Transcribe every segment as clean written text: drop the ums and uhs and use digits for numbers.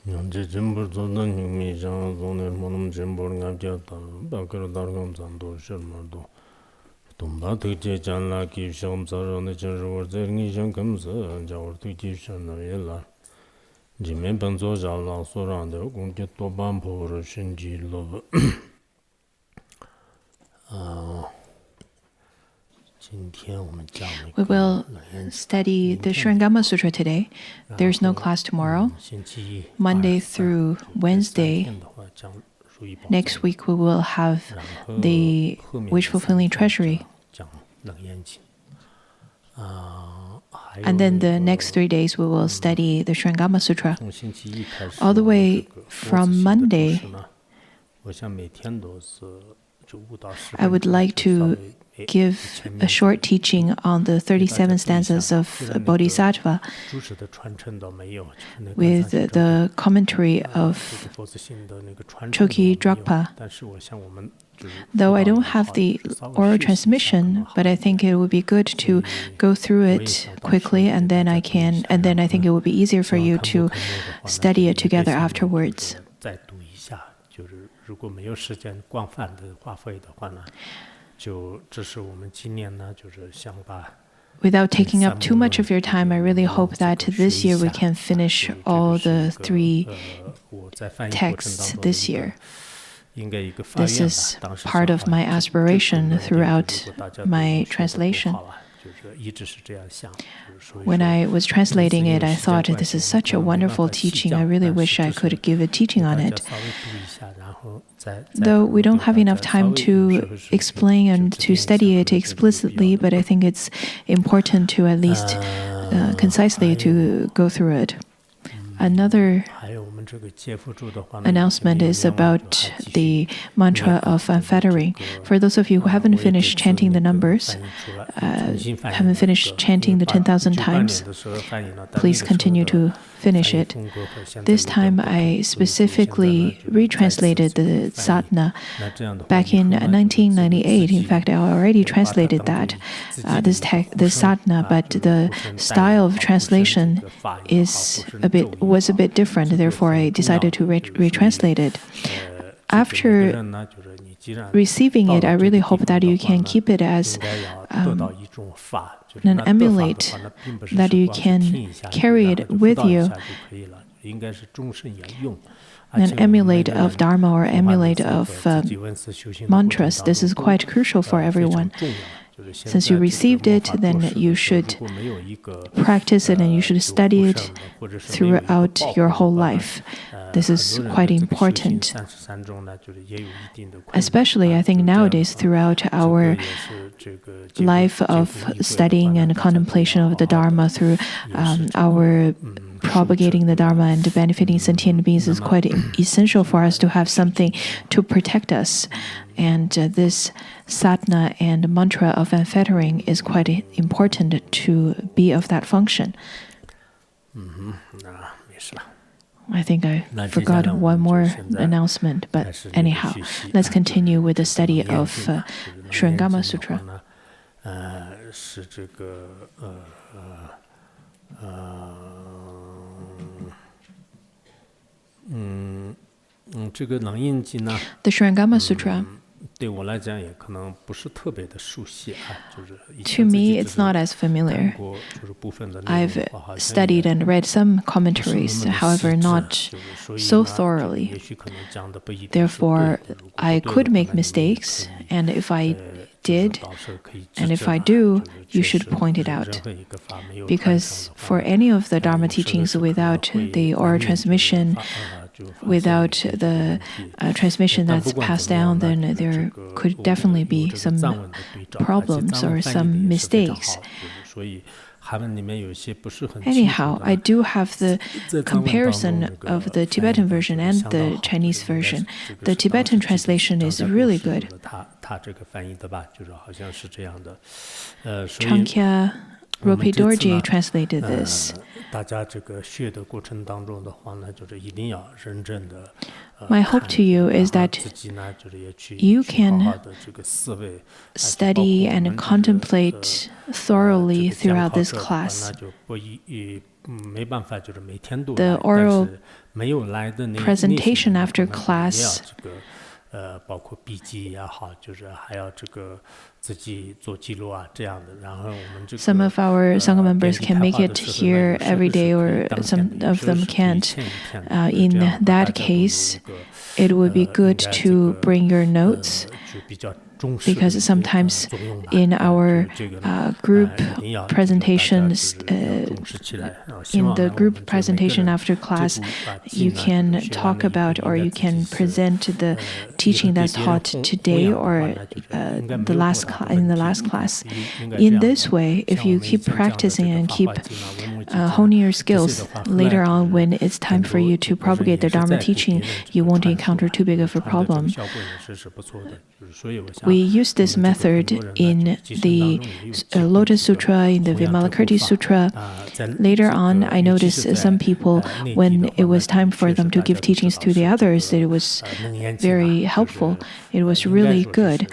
현재 전부 조던 유미장 존의 모놈 전부를 감겼다. 밖으로 다른 감도 실물도 돈바 되게 잔라 기숑서는 저러 저기 정금서 저러 기숑나엘라 지면 번조 잘라 소란데 공개 도반포를 신지로 We will study the Surangama Sutra today. There's no class tomorrow. Monday through Wednesday. Next week we will have the wish-fulfilling treasury. And then the next 3 days we will study the Surangama Sutra. All the way from Monday, I would like to give a short teaching on the 37 stanzas of Bodhisattva with the commentary of Choki Drakpa. Though I don't have the oral transmission, but I think it would be good to go through it quickly, and then I think it would be easier for you to study it together afterwards. Without taking up too much of your time, I really hope that this year we can finish all the 3 texts this year. This is part of my aspiration throughout my translation. When I was translating it, I thought this is such a wonderful teaching. I really wish I could give a teaching on it. Though we don't have enough time to explain and to study it explicitly, but I think it's important to at least concisely to go through it. Another announcement is about the mantra of unfettering. For those of you who haven't finished chanting the numbers, haven't finished chanting the 10,000 times, please continue to finish it. This time I specifically retranslated the sadhana back in 1998. In fact, I already translated that, this sadhana, but the style of translation was a bit different. Therefore, I decided to retranslate it. After receiving it, I really hope that you can keep it as an emulate, that you can carry it with you, an emulate of Dharma or emulate of mantras. This is quite crucial for everyone. Since you received it, then you should practice it and you should study it throughout your whole life. This is quite important. Especially, I think nowadays, throughout our life of studying and contemplation of the Dharma, through our propagating the Dharma and benefiting sentient beings, is quite essential for us to have something to protect us. And this sadhana and mantra of unfettering is quite important to be of that function. I think I forgot one more announcement, but anyhow, let's continue with the study of Surangama Sutra. The Surangama Sutra, to me, it's not as familiar. I've studied and read some commentaries, however, not so thoroughly. Therefore, I could make mistakes, and if I did, and if I do, you should point it out. Because for any of the Dharma teachings without the oral transmission, without the transmission that's passed down, then there could definitely be some problems or some mistakes. Anyhow, I do have the comparison of the Tibetan version and the Chinese version. The Tibetan translation is really good. Chankhya Ropi Dorje translated this. 大家这个学的过程当中的话呢，就是一定要认真的。My hope to you is that you can study and contemplate thoroughly throughout this class. The oral presentation after class some of our Sangha members can make it here every day, or some of them can't. In that case, it would be good to bring your notes, because sometimes in our group presentations, in the group presentation after class, you can talk about or you can present the teaching that's taught today or in the last class. In this way, if you keep practicing and keep honing your skills, later on when it's time for you to propagate the Dharma teaching, you won't encounter too big of a problem. We use this method in the Lotus Sutra, in the Vimalakirti Sutra. Later on, I noticed some people, when it was time for them to give teachings to the others, it was very helpful. It was really good.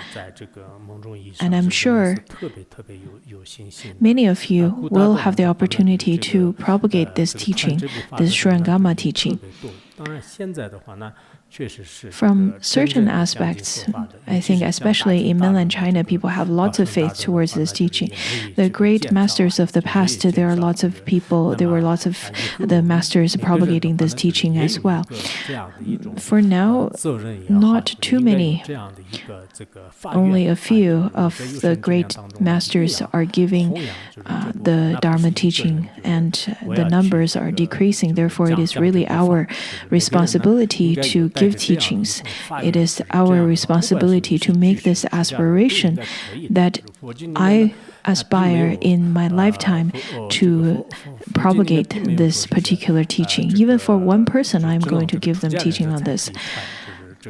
And I'm sure many of you will have the opportunity to propagate this teaching, this Surangama teaching. From certain aspects, I think especially in mainland China, people have lots of faith towards this teaching. The great masters of the past, there were lots of the masters propagating this teaching as well. For now, not too many, only a few of the great masters are giving the Dharma teaching, and the numbers are decreasing. Therefore, it is really our responsibility to give teachings. It is our responsibility to make this aspiration that I aspire in my lifetime to propagate this particular teaching. Even for one person, I'm going to give them teaching on this.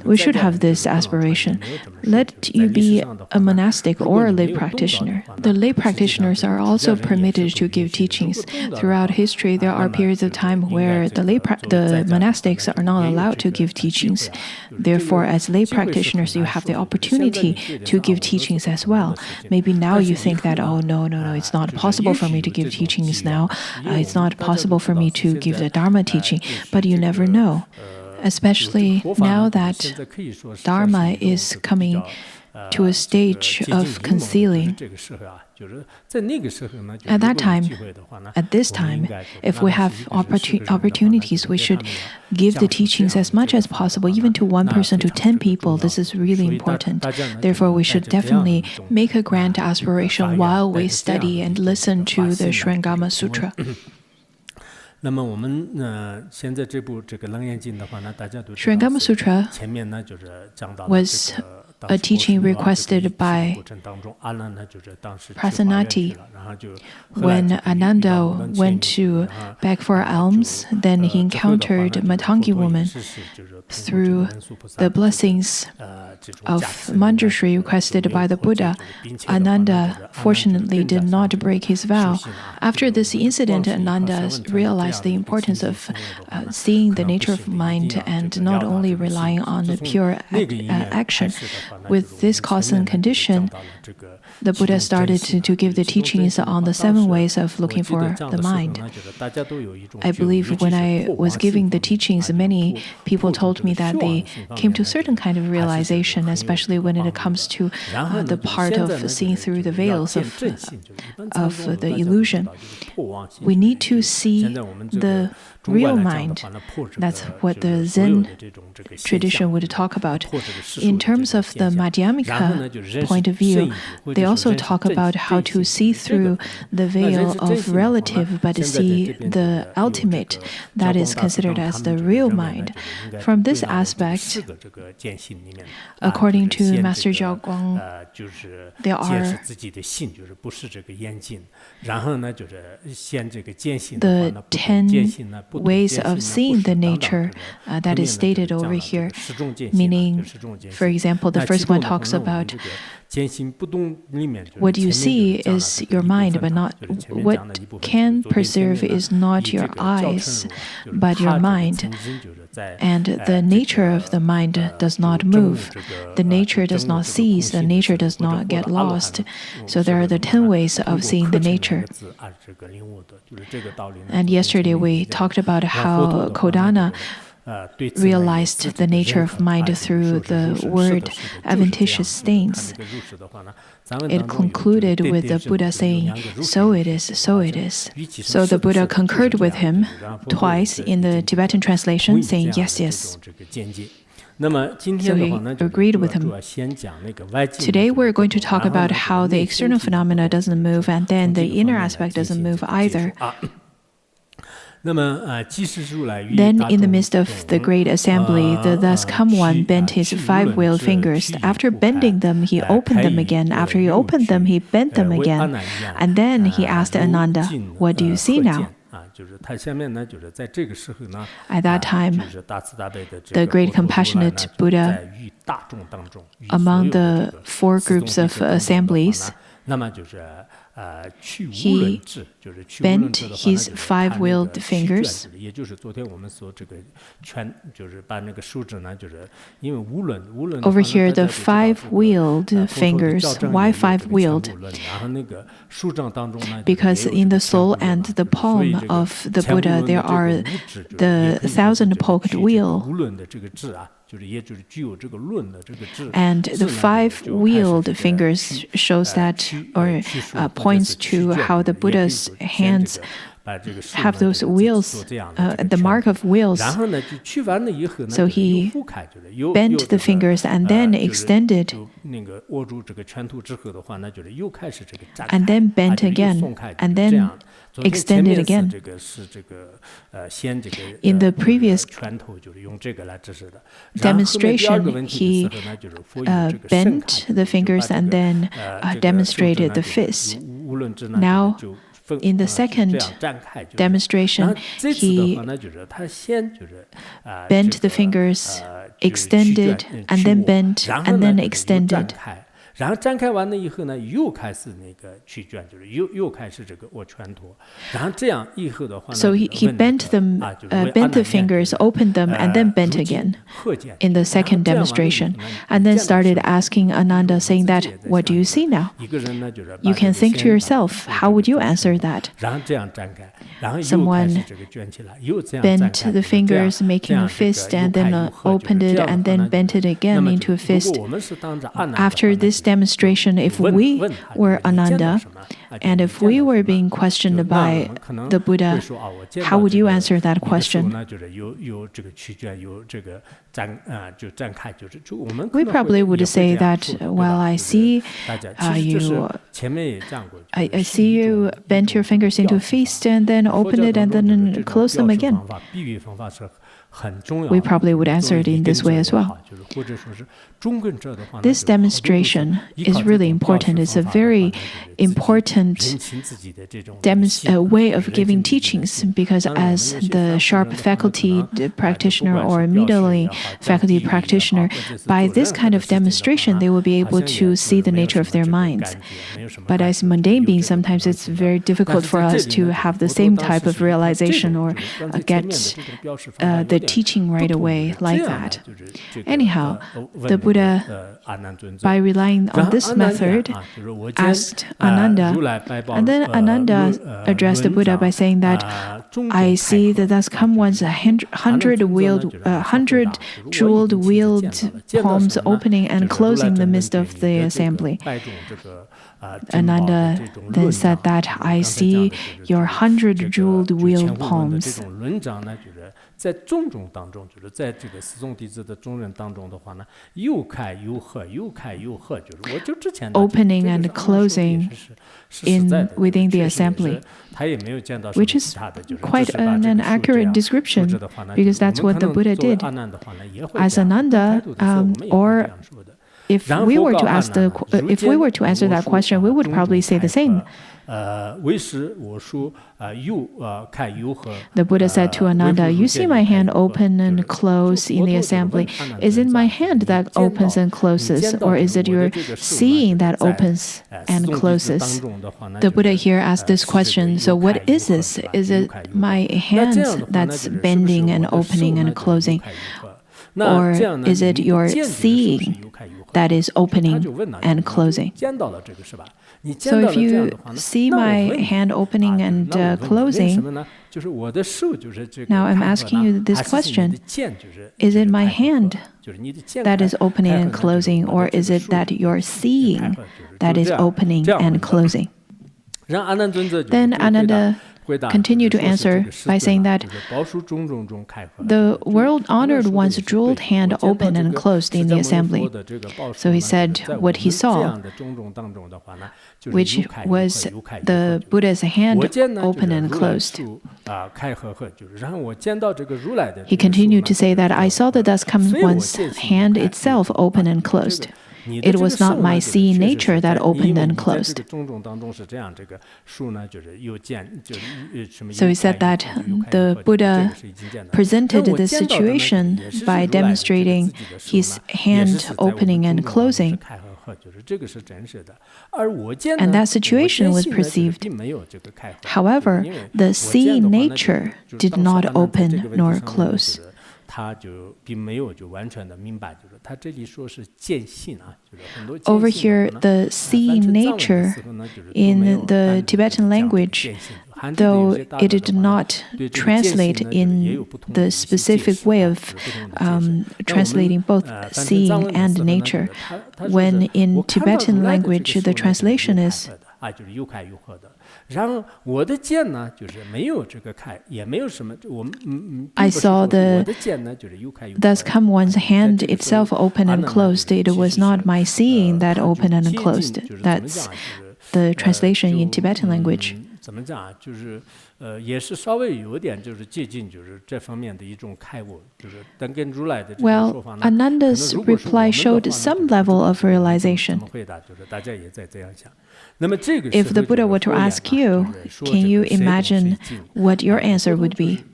We should have this aspiration. Let you be a monastic or a lay practitioner. The lay practitioners are also permitted to give teachings. Throughout history, there are periods of time where the monastics are not allowed to give teachings. Therefore, as lay practitioners, you have the opportunity to give teachings as well. Maybe now you think that, oh, no, it's not possible for me to give teachings now. It's not possible for me to give the Dharma teaching. But you never know. Especially now that Dharma is coming to a stage of concealing. At this time, if we have opportunities, we should give the teachings as much as possible, even to one person, to 10 people. This is really important. Therefore, we should definitely make a grand aspiration while we study and listen to the Surangama Sutra. Surangama Sutra was a teaching requested by Prasanati. When Ananda went to beg for alms, then he encountered a Matangi woman. Through the blessings of Manjushri requested by the Buddha, Ananda fortunately did not break his vow. After this incident, Ananda realized the importance of seeing the nature of mind and not only relying on the pure action. With this cause and condition, the Buddha started to give the teachings on the 7 ways of looking for the mind. I believe when I was giving the teachings, many people told me that they came to a certain kind of realization, especially when it comes to the part of seeing through the veils of the illusion. We need to see the real mind. That's what the Zen tradition would talk about. In terms of the Madhyamika point of view, they also talk about how to see through the veil of relative, but to see the ultimate that is considered as the real mind. From this aspect, according to Master Jiao Guang, there are the 10 ways of seeing the nature that is stated over here, meaning, for example, the first one talks about what you see is your mind, but not what can preserve is not your eyes, but your mind. And the nature of the mind does not move. The nature does not cease. The nature does not get lost. So there are the 10 ways of seeing the nature. And yesterday we talked about how Kodana realized the nature of mind through the word adventitious things. It concluded with the Buddha saying, "So it is, so it is." So the Buddha concurred with him twice in the Tibetan translation, saying, "Yes, yes." So he agreed with him. Today we're going to talk about how the external phenomena doesn't move and then the inner aspect doesn't move either. Then, in the midst of the great assembly, the thus come one bent his 5-wheeled fingers. After bending them, he opened them again. After he opened them, he bent them again. And then he asked Ananda, "What do you see now?" At that time, the great compassionate Buddha, among the 4 groups of assemblies, he bent his 5-wheeled fingers. Over here, the 5-wheeled fingers. Why 5-wheeled? Because in the sole and the palm of the Buddha, there are the 1,000-poked wheel. And the 5-wheeled fingers shows that, or points to how the Buddha's hands have those wheels, the mark of wheels. So he bent the fingers and then extended, and then bent again, and then extended again. In the previous demonstration, he bent the fingers and then demonstrated the fist. Now, in the second demonstration, he bent the fingers, extended, and then bent, and then extended. So he bent the fingers, opened them, and then bent again in the second demonstration, and then started asking Ananda, saying that, "What do you see now?" You can think to yourself, how would you answer that? Someone bent the fingers, making a fist, and then opened it, and then bent it again into a fist. After this demonstration, if we were Ananda, and if we were being questioned by the Buddha, how would you answer that question? We probably would say that, well, I see you bent your fingers into a fist and then open it and then close them again. We probably would answer it in this way as well. This demonstration is really important. It's a very important way of giving teachings, because as the sharp faculty practitioner or middling faculty practitioner, by this kind of demonstration, they will be able to see the nature of their minds. But as mundane beings, sometimes it's very difficult for us to have the same type of realization or get the teaching right away like that. Anyhow, the Buddha, by relying on this method, asked Ananda, and then Ananda addressed the Buddha by saying that, "I see that thus come one's 100 jeweled wheeled palms opening and closing in the midst of the assembly." Ananda then said that, "I see your 100 jeweled wheeled palms." Opening and closing within the assembly, which is quite an accurate description, because that's what the Buddha did. As Ananda or if we were to answer that question, we would probably say the same. The Buddha said to Ananda, "You see my hand open and close in the assembly. Is it my hand that opens and closes, or is it your seeing that opens and closes?" The Buddha here asked this question, so what is this? Is it my hand that's bending and opening and closing? Or is it your seeing that is opening and closing? So if you see my hand opening and closing, now I'm asking you this question, is it my hand that is opening and closing, or is it that you're seeing that is opening and closing? Then Ananda continued to answer by saying that the world-honored one's jeweled hand opened and closed in the assembly. So he said what he saw, which was the Buddha's hand open and closed. He continued to say that I saw the dust come one's hand itself open and closed. It was not my seeing nature that opened and closed. So he said that the Buddha presented this situation by demonstrating his hand opening and closing. And that situation was perceived. However, the seeing nature did not open nor close. Over here, the seeing nature in the Tibetan language, though it did not translate in the specific way of translating both seeing and nature, when in Tibetan language the translation is I saw thus come one's hand itself open and closed. It was not my seeing that opened and closed. That's the translation in Tibetan language. Well, Ananda's reply showed some level of realization. If the Buddha were to ask you, can you imagine what your answer would be?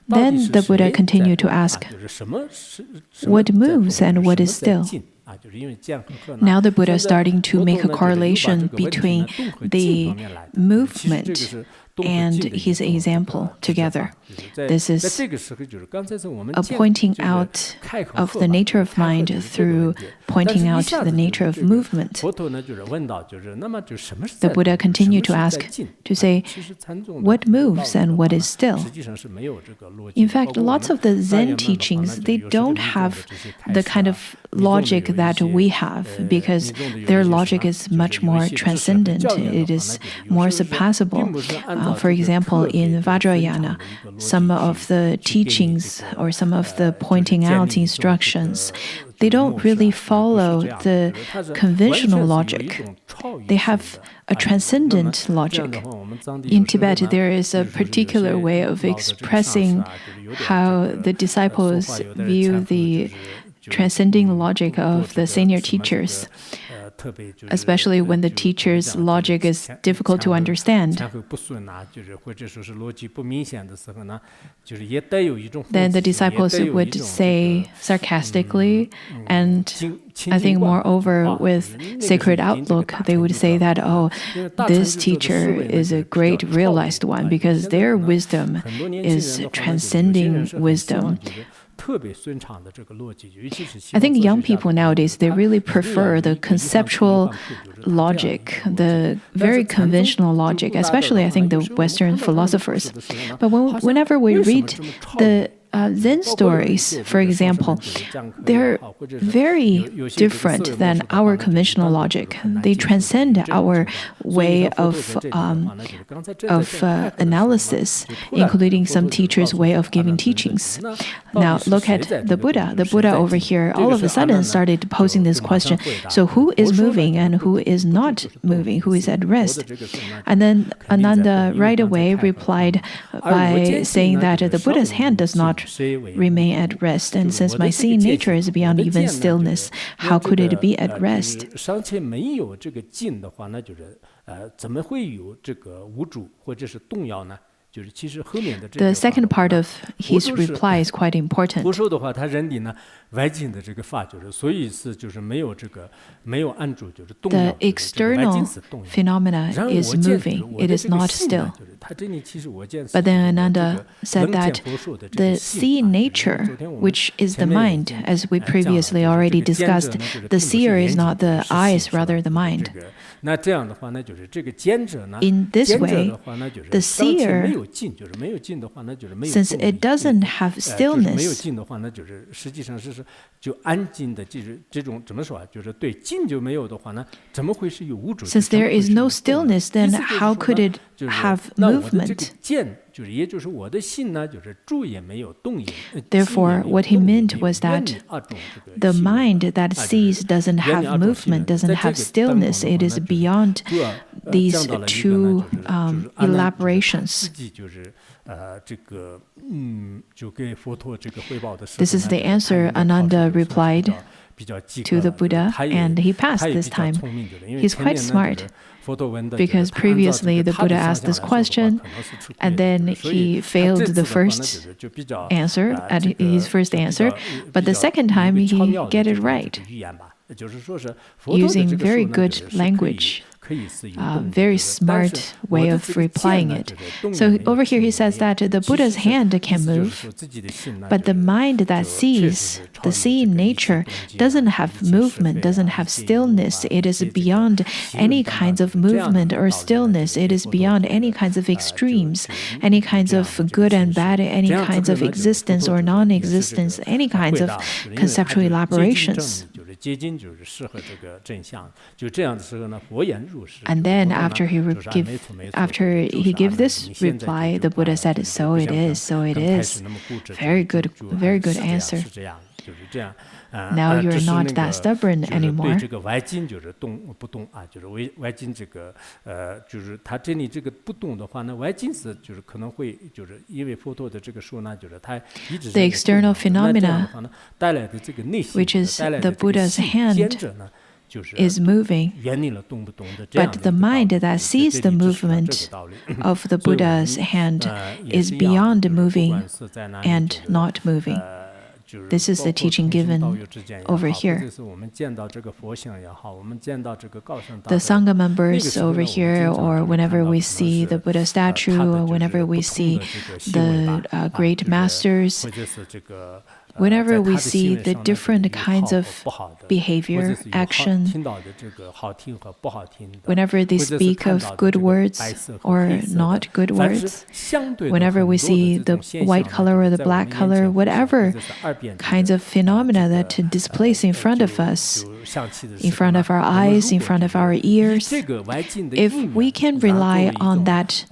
Then the Buddha continued to ask, what moves and what is still? Now the Buddha is starting to make a correlation between the movement and his example together. This is a pointing out of the nature of mind through pointing out the nature of movement. The Buddha continued to ask, to say, what moves and what is still? In fact, lots of the Zen teachings, they don't have the kind of logic that we have, because their logic is much more transcendent. It is more surpassable. For example, in Vajrayana, some of the teachings or some of the pointing out instructions, they don't really follow the conventional logic. They have a transcendent logic. In Tibet, there is a particular way of expressing how the disciples view the transcending logic of the senior teachers, especially when the teacher's logic is difficult to understand. Then the disciples would say sarcastically, and I think moreover with sacred outlook, they would say that, oh, this teacher is a great realized one because their wisdom is transcending wisdom. I think young people nowadays, they really prefer the conceptual logic, the very conventional logic, especially I think the Western philosophers. But whenever we read the Zen stories, for example, they're very different than our conventional logic. They transcend our way of analysis, including some teachers' way of giving teachings. Now, look at the Buddha. The Buddha over here all of a sudden started posing this question. So who is moving and who is not moving? Who is at rest? And then Ananda right away replied by saying that the Buddha's hand does not cannot remain at rest. And since my seeing nature is beyond even stillness, how could it be at rest? 尚且没有这个境的话，那就是怎么会有这个无主或者是动摇呢？ The second part of his reply is quite important. 佛说的话，他人里呢外境的这个法，就是所以是就是没有这个没有按住，就是动摇。 The external phenomena is moving; it is not still. But then Ananda said that the seeing nature, which is the mind, as we previously already discussed, the seer is not the eyes, rather the mind. 那这样的话呢，就是这个见者呢， In this way, the seer, since it doesn't have stillness, 没有静的话，那就是实际上是就安静的，就是这种怎么说啊？就是对静就没有的话呢，怎么会是有无主？ Since there is no stillness, then how could it have movement? 见就是也就是我的心呢，就是住也没有动也。 Therefore, what he meant was that the mind that sees doesn't have movement, doesn't have stillness. It is beyond these two elaborations. This is the answer Ananda replied to the Buddha, and he passed this time. He's quite smart, because previously the Buddha asked this question, and then he failed the first answer, at his first answer, but the second time he get it right, using very good language. Very smart way of replying it. So over here he says that the Buddha's hand can move, but the mind that sees, the seeing nature, doesn't have movement, doesn't have stillness. It is beyond any kinds of movement or stillness. It is beyond any kinds of extremes, any kinds of good and bad, any kinds of existence or non-existence, any kinds of conceptual elaborations. And then after he gave this reply, the Buddha said, "So it is, so it is." Very good answer. Now you're not that stubborn anymore. The external phenomena, which is the Buddha's hand, is moving, but the mind that sees the movement of the Buddha's hand is beyond moving and not moving. This is the teaching given over here. The Sangha members over here, or whenever we see the Buddha statue, or whenever we see the great masters, whenever we see the different kinds of behavior, action, whenever they speak of good words or not good words, whenever we see the white color or the black color, whatever kinds of phenomena that displace in front of us, in front of our eyes, in front of our ears, if we can rely on that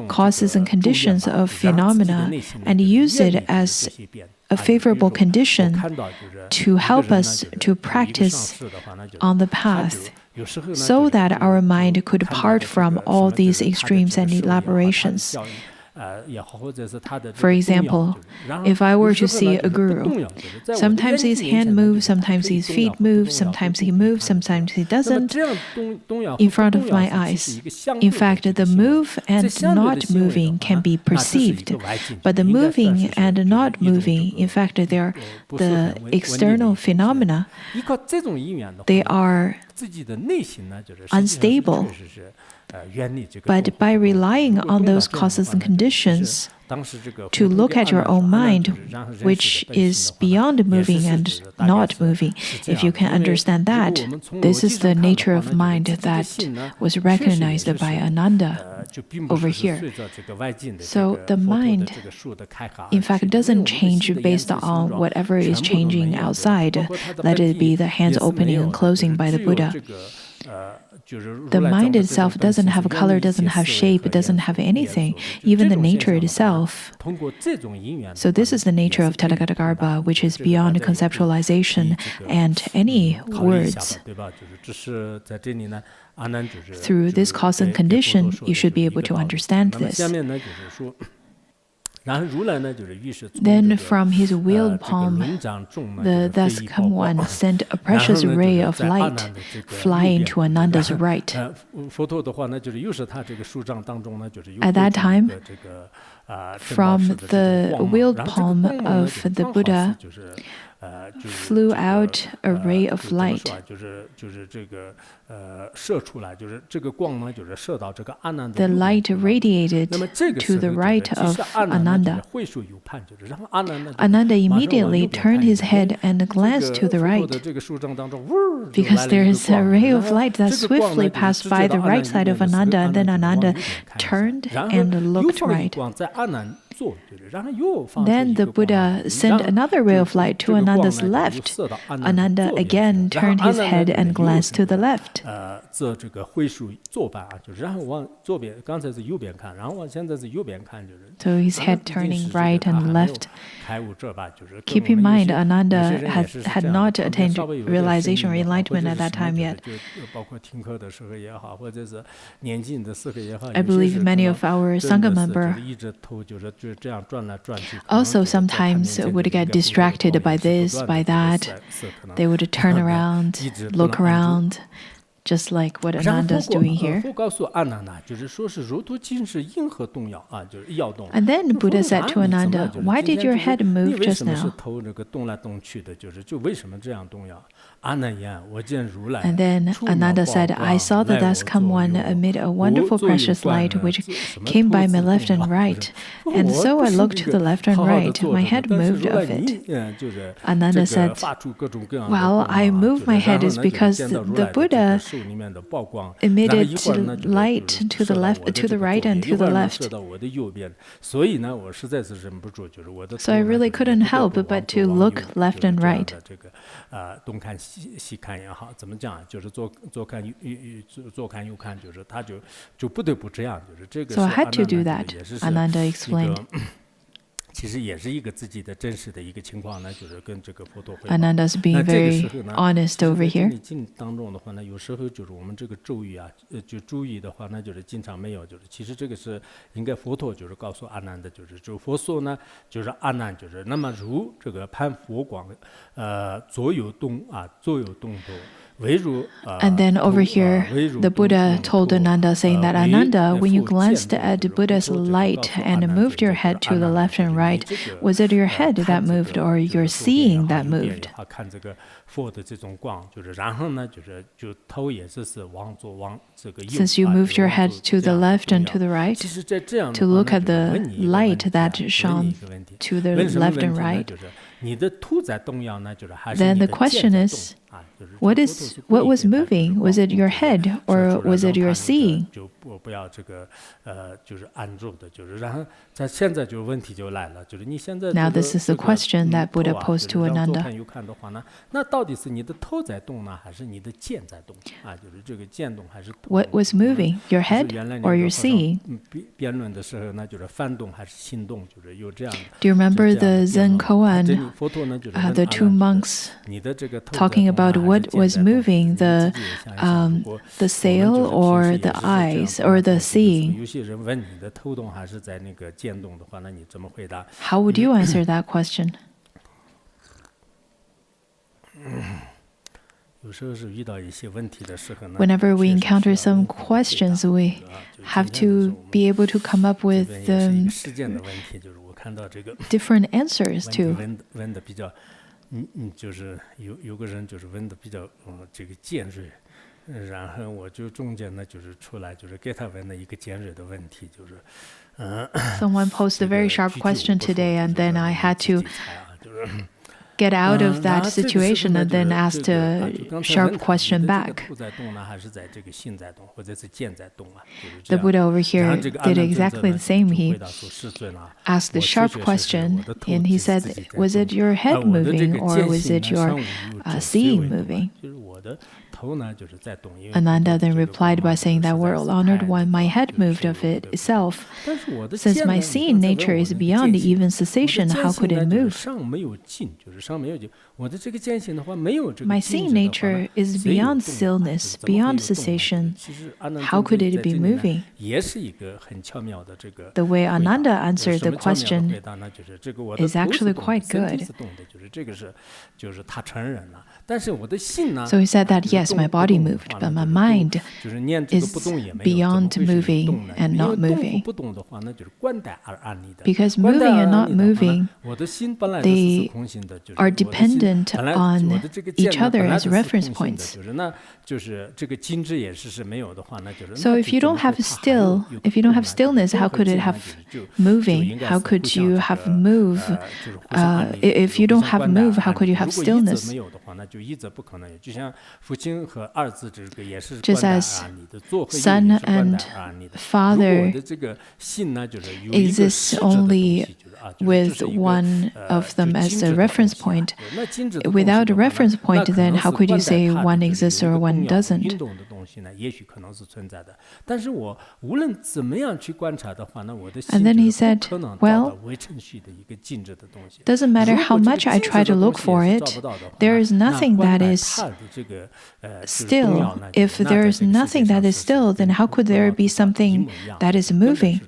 causes and conditions of phenomena and use it as a favorable condition to help us to practice on the path, so that our mind could part from all these extremes and elaborations. For example, if I were to see a guru, sometimes his hand moves, sometimes his feet move, sometimes he moves, sometimes he doesn't, in front of my eyes. In fact, the move and not moving can be perceived, but the moving and not moving, in fact, they are the external phenomena. They are unstable. But by relying on those causes and conditions, to look at your own mind, which is beyond moving and not moving, if you can understand that, this is the nature of mind that was recognized by Ananda over here. So the mind, in fact, doesn't change based on whatever is changing outside. Let it be the hands opening and closing by the Buddha. The mind itself doesn't have a color, doesn't have shape, doesn't have anything, even the nature itself. So this is the nature of Tathagata, which is beyond conceptualization and any words. Through this cause and condition, you should be able to understand this. Then from his wheeled palm, the thus come one sent a precious ray of light flying to Ananda's right. At that time, from the wheeled palm of the Buddha flew out a ray of light. The light radiated to the right of Ananda. Ananda immediately turned his head and glanced to the right, because there is a ray of light that swiftly passed by the right side of Ananda, and then Ananda turned and looked right. Then the Buddha sent another ray of light to Ananda's left. Ananda again turned his head and glanced to the left. So his head turning right and left. Keep in mind, Ananda had not attained realization or enlightenment at that time yet. I believe many of our Sangha members also sometimes would get distracted by this, by that. They would turn around, look around, just like what Ananda is doing here. And then Buddha said to Ananda, "Why did your head move just now?" And then Ananda said, "I saw the thus come one amid a wonderful precious light which came by my left and right. And so I looked to the left and right. My head moved of it." Ananda said, "Well, I moved my head is because the Buddha emitted light to the left, to the right, and to the left. So I really couldn't help but to look left and right." So I had to do that, Ananda explained. Ananda's being very honest over here. And then over here, the Buddha told Ananda, saying that, "Ananda, when you glanced at Buddha's light and moved your head to the left and right, was it your head that moved or your seeing that moved?" Since you moved your head to the left and to the right, to look at the light that shone to the left and right, then the question is, what was moving? Was it your head or was it your seeing? Now this is the question that Buddha posed to Ananda. What was moving, your head or your seeing? Do you remember the Zen koan, the two monks talking about what was moving, the sail or the eyes or the seeing? How would you answer that question? Whenever we encounter some questions, we have to be able to come up with different answers to. Someone posed a very sharp question today, and then I had to get out of that situation and then asked a sharp question back. The Buddha over here did exactly the same. He asked the sharp question, and he said, "Was it your head moving or was it your seeing moving?" Ananda then replied by saying that world honored one, my head moved of it itself. Since my seeing nature is beyond even cessation, how could it move? My seeing nature is beyond stillness, beyond cessation. How could it be moving? The way Ananda answered the question is actually quite good. So he said that, yes, my body moved, but my mind is beyond moving and not moving. Because moving and not moving, they are dependent on each other as reference points. So if you don't have stillness, how could it have moving? How could you have move? If you don't have move, how could you have stillness? Just as Son and Father exists only with one of them as a reference point. Without a reference point, then how could you say one exists or one doesn't? And then he said, well, doesn't matter how much I try to look for it, there is nothing that is still. If there is nothing that is still, then how could there be something that is moving?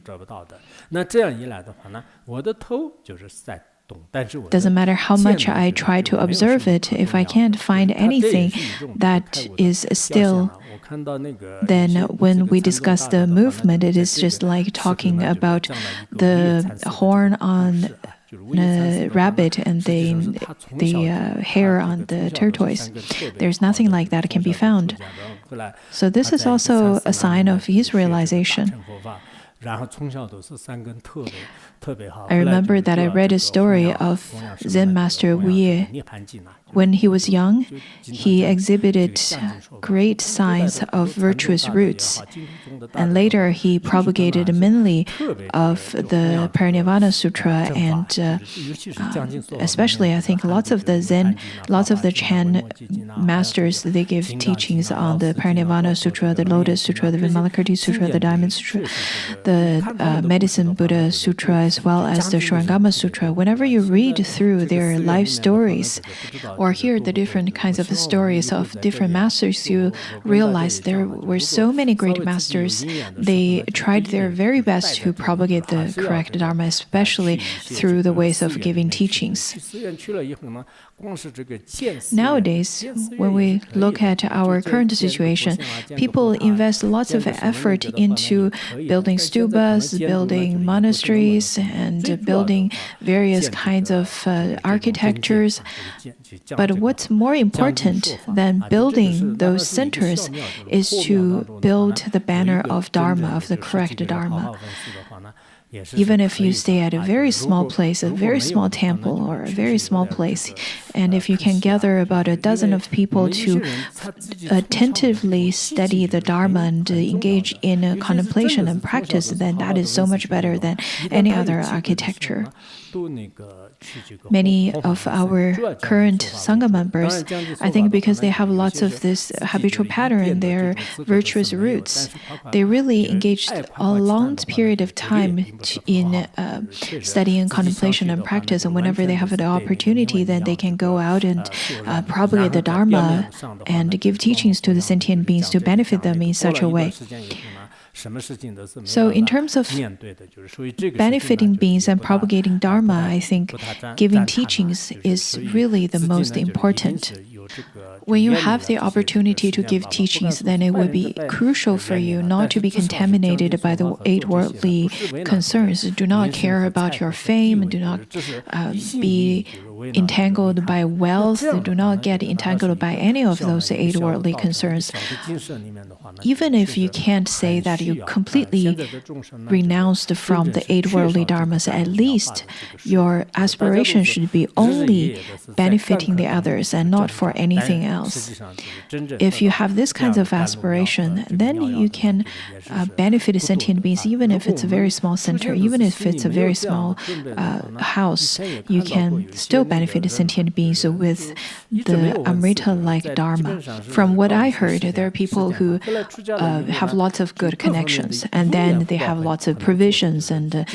Doesn't matter how much I try to observe it, if I can't find anything that is still, then when we discuss the movement, it is just like talking about the horn on the rabbit and the hair on the tortoise. There's nothing like that can be found. So this is also a sign of his realization. I remember that I read a story of Zen Master Wu Ye. When he was young, he exhibited great signs of virtuous roots. And later, he propagated mainly of the Parinirvana Sutra, and especially, I think, lots of the Chan masters, they give teachings on the Parinirvana Sutra, the Lotus Sutra, the Vimalakirti Sutra, the Diamond Sutra, the Medicine Buddha Sutra, as well as the Surangama Sutra. Whenever you read through their life stories, or hear the different kinds of stories of different masters, you realize there were so many great masters. They tried their very best to propagate the correct Dharma, especially through the ways of giving teachings. Nowadays, when we look at our current situation, people invest lots of effort into building stupas, building monasteries, and building various kinds of architectures. But what's more important than building those centers is to build the banner of Dharma, of the correct Dharma. Even if you stay at a very small place, a very small temple, or a very small place, and if you can gather about a dozen of people to attentively study the Dharma and engage in contemplation and practice, then that is so much better than any other architecture. Many of our current Sangha members, I think because they have lots of this habitual pattern, their virtuous roots, they really engaged a long period of time in studying contemplation and practice. And whenever they have the opportunity, then they can go out and propagate the Dharma and give teachings to the sentient beings to benefit them in such a way. So in terms of benefiting beings and propagating Dharma, I think giving teachings is really the most important. When you have the opportunity to give teachings, then it would be crucial for you not to be contaminated by the 8 worldly concerns. Do not care about your fame, do not be entangled by wealth, do not get entangled by any of those 8 worldly concerns. Even if you can't say that you completely renounced from the 8 worldly dharmas, at least your aspiration should be only benefiting the others and not for anything else. If you have this kind of aspiration, then you can benefit sentient beings, even if it's a very small center, even if it's a very small house, you can still benefit sentient beings with the Amrita-like Dharma. From what I heard, there are people who have lots of good connections, and then they have lots of provisions, and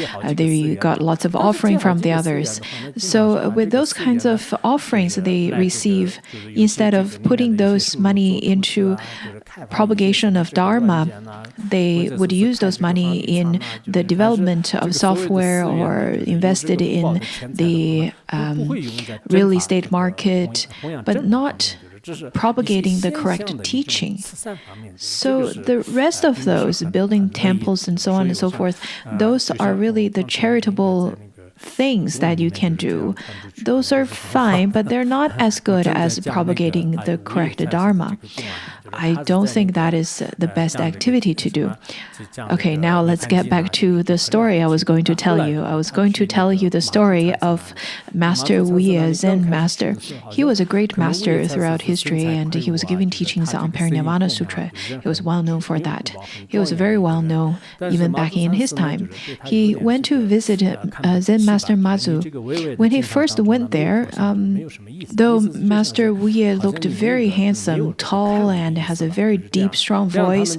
they got lots of offering from the others. So with those kinds of offerings they receive, instead of putting those money into propagation of Dharma, they would use those money in the development of software or invested in the real estate market, but not propagating the correct teaching. So the rest of those, building temples and so on and so forth, those are really the charitable things that you can do. Those are fine, but they're not as good as propagating the correct Dharma. I don't think that is the best activity to do. Okay, now let's get back to the story I was going to tell you. I was going to tell you the story of Master Wu Ye, Zen master. He was a great master throughout history, and he was giving teachings on Surangama Sutra. He was well known for that. He was very well known even back in his time. He went to visit Zen Master Mazu. When he first went there, though Master Wu Ye looked very handsome, tall, and has a very deep, strong voice,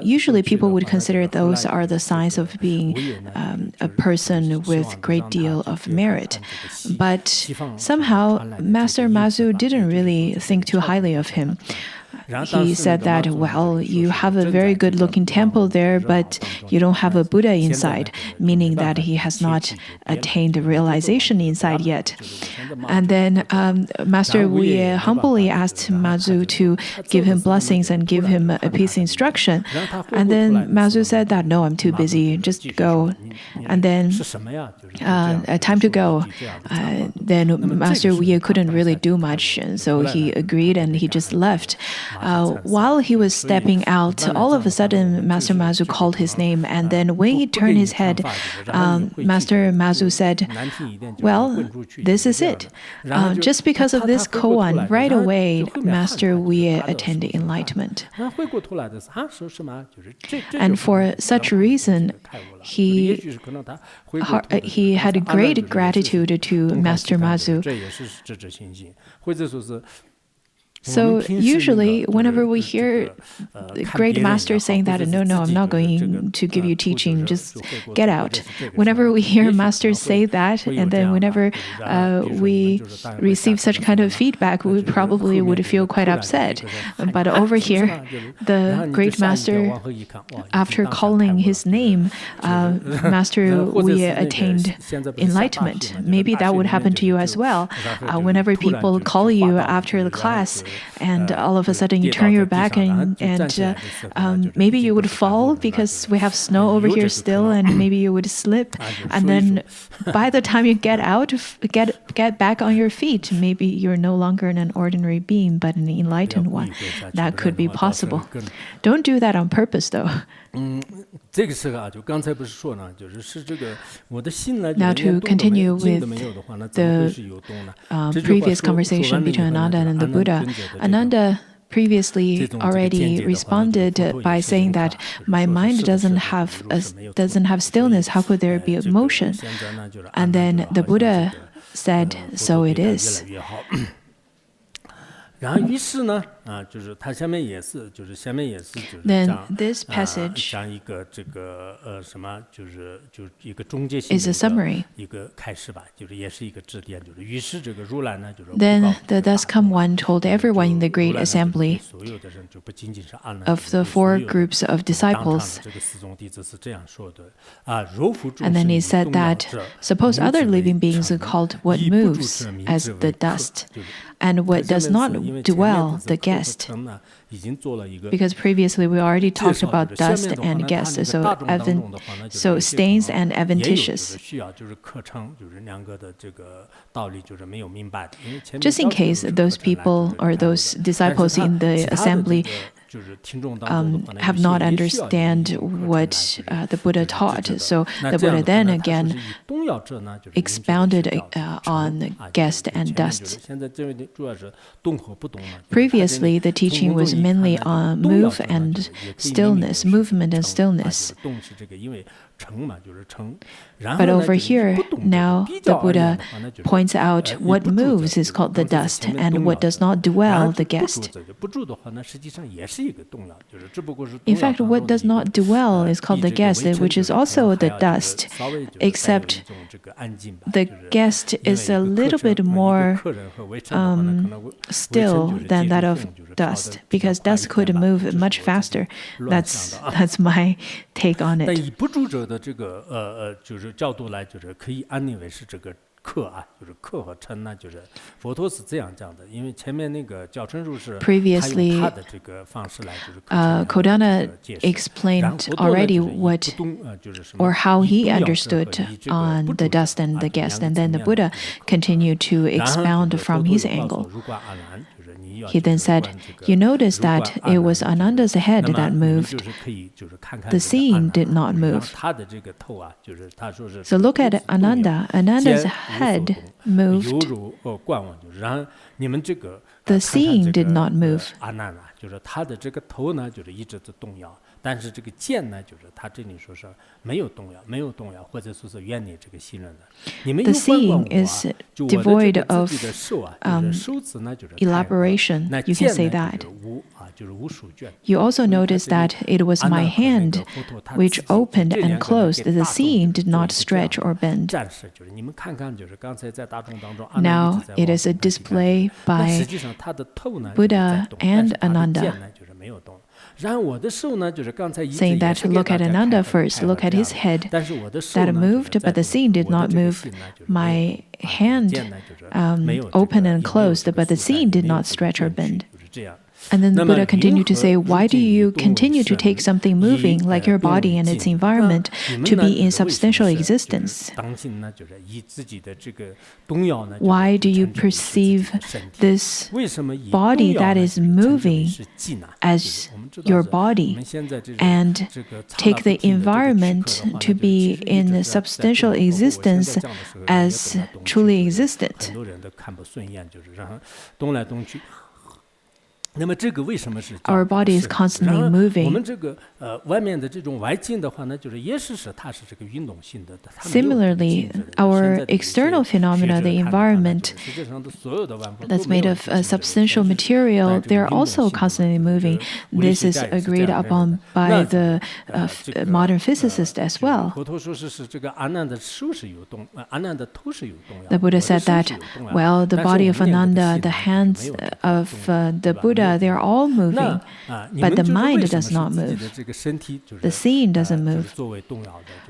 usually people would consider those are the signs of being a person with great deal of merit. But somehow, Master Mazu didn't really think too highly of him. He said that, well, you have a very good-looking temple there, but you don't have a Buddha inside, meaning that he has not attained realization inside yet. And then Master Wu Ye humbly asked Mazu to give him blessings and give him a piece of instruction. And then Mazu said that, no, I'm too busy, just go. And then time to go. Then Master Wu Ye couldn't really do much, and so he agreed and he just left. While he was stepping out, all of a sudden, Master Mazu called his name, and then when he turned his head, Master Mazu said, well, this is it. Just because of this koan, right away, Master Wu Ye attained enlightenment. And for such reason, he had great gratitude to Master Mazu. So usually, whenever we hear the great master saying that, no, I'm not going to give you teaching, just get out. Whenever we hear masters say that, and then whenever we receive such kind of feedback, we probably would feel quite upset. But over here, the great master, after calling his name, Master Wu Ye attained enlightenment. Maybe that would happen to you as well. Whenever people call you after the class, and all of a sudden you turn your back and maybe you would fall because we have snow over here still, and maybe you would slip, and then by the time you get back on your feet, maybe you're no longer an ordinary being but an enlightened one. That could be possible. Don't do that on purpose, though. Now to continue with the previous conversation between Ananda and the Buddha, Ananda previously already responded by saying that my mind doesn't have stillness. How could there be motion? And then the Buddha said, so it is. Then this passage is a summary. Then the Thus Come One told everyone in the great assembly of the four groups of disciples. And then he said that, suppose other living beings are called what moves as the dust, and what does not dwell, the guest. Because previously we already talked about dust and guest, so stains and adventitious. Just in case those people or those disciples in the assembly have not understand what the Buddha taught. So the Buddha then again expounded on guest and dust. Previously, the teaching was mainly on movement and stillness. But over here, now the Buddha points out what moves is called the dust, and what does not dwell, the guest. In fact, what does not dwell is called the guest, which is also the dust, except the guest is a little bit more still than that of dust, because dust could move much faster. That's my take on it. 客啊，就是客和称呢，就是佛陀是这样讲的，因为前面那个教程术是 Previously, 他的这个方式来就是 Kodana explained already what or how he understood on the dust and the guest, and then the Buddha continued to expound from his angle. He then said, you notice that it was Ananda's head that moved. The seeing did not move. So look at Ananda. Ananda's head moved. The seeing did not move. 就是他的这个头呢，就是一直在动摇，但是这个剑呢，就是他这里说是没有动摇，或者说是远离这个信任的。你们有观观我啊，就我的这个自己的手啊，就是手指呢，就是 elaboration. You can say that. 就是无数卷。 You also notice that it was my hand which opened and closed. The seeing did not stretch or bend. 战士就是你们看看，就是刚才在大众当中 Now it is a display by 实际上他的头呢 Buddha and Ananda. 就是没有动。然后我的手呢，就是刚才 saying that look at Ananda first, look at his head. That moved, but the seeing did not move. My hand opened and closed, but the seeing did not stretch or bend. And then the Buddha continued to say, why do you continue to take something moving, like your body and its environment, to be in substantial existence? Why do you perceive this body that is moving as your body and take the environment to be in substantial existence as truly existent? Our body is constantly moving. Similarly, our external phenomena, the environment that's made of substantial material, they're also constantly moving. This is agreed upon by the modern physicists as well. The Buddha said that, well, the body of Ananda, the hands of the Buddha, they're all moving, but the mind does not move. The seeing doesn't move.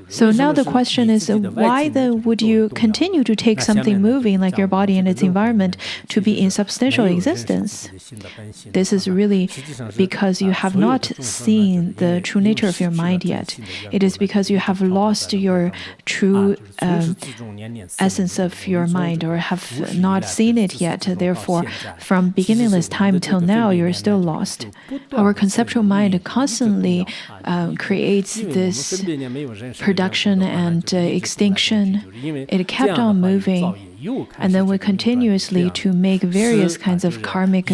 So now the question is, why then would you continue to take something moving like your body and its environment to be in substantial existence? This is really because you have not seen the true nature of your mind yet. It is because you have lost your true essence of your mind, or have not seen it yet. Therefore, from beginningless time till now, you're still lost. Our conceptual mind constantly creates this production and extinction. It kept on moving, and then we continuously to make various kinds of karmic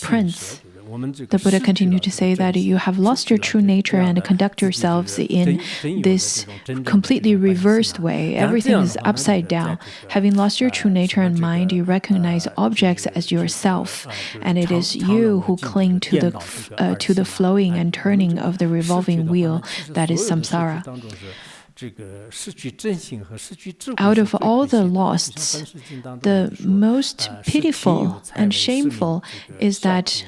prints. The Buddha continued to say that you have lost your true nature and conduct yourselves in this completely reversed way. Everything is upside down. Having lost your true nature and mind, you recognize objects as yourself, and it is you who cling to the flowing and turning of the revolving wheel that is samsara. Out of all the losts, the most pitiful and shameful is that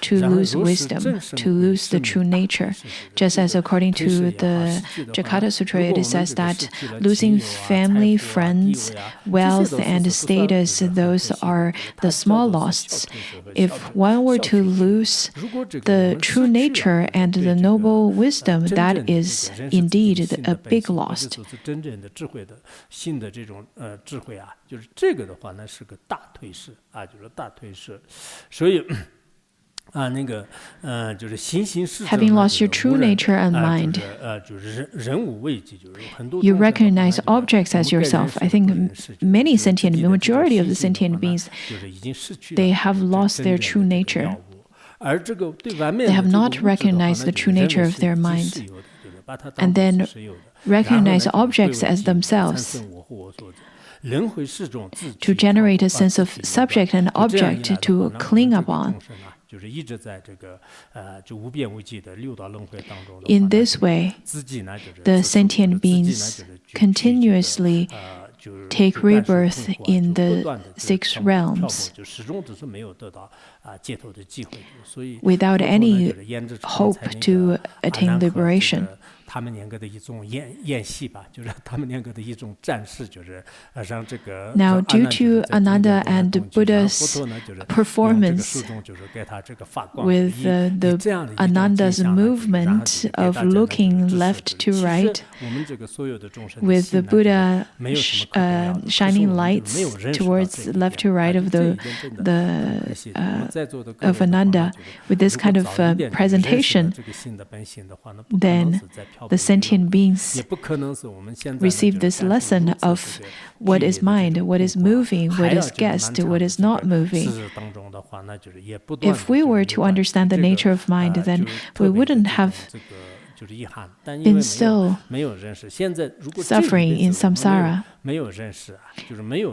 to lose wisdom, to lose the true nature. Just as according to the Jakata Sutra, it says that losing family, friends, wealth, and status, those are the small losts. If one were to lose the true nature and the noble wisdom, that is indeed a big loss. Having lost your true nature and mind, you recognize objects as yourself. I think many sentient, the majority of the sentient beings, they have lost their true nature. They have not recognized the true nature of their minds, and then recognize objects as themselves. To generate a sense of subject and object to cling upon. In this way, the sentient beings continuously take rebirth in the 6 realms without any hope to attain liberation. Now, due to Ananda and Buddha's performance with the Ananda's movement of looking left to right, with the Buddha shining lights towards left to right of of Ananda, with this kind of presentation, then the sentient beings receive this lesson of what is mind, what is moving, what is guessed, what is not moving. If we were to understand the nature of mind, then we wouldn't have been still suffering in samsara.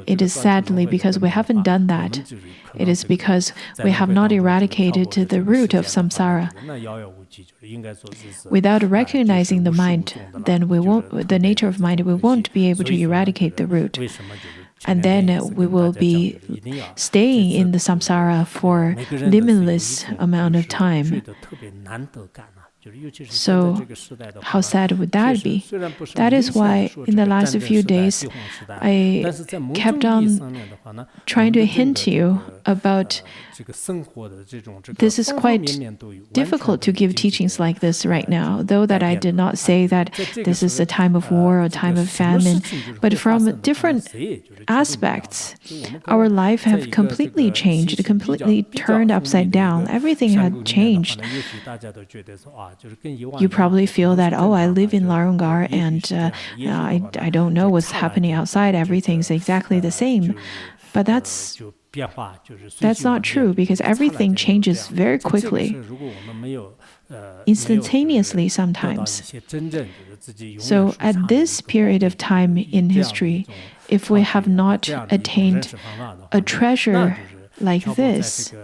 It is sadly because we haven't done that. It is because we have not eradicated the root of samsara. Without recognizing the mind, then the nature of mind, we won't be able to eradicate the root. And then we will be staying in the samsara for limitless amount of time. So, how sad would that be? That is why in the last few days, I kept on trying to hint you about this is quite difficult to give teachings like this right now, though that I did not say that this is a time of war or a time of famine, but from different aspects, our life have completely changed, completely turned upside down. Everything had changed. You probably feel that, oh, I live in Larungar and I don't know what's happening outside. Everything's exactly the same. But that's not true, because everything changes very quickly, instantaneously sometimes. So at this period of time in history, if we have not attained a treasure like this,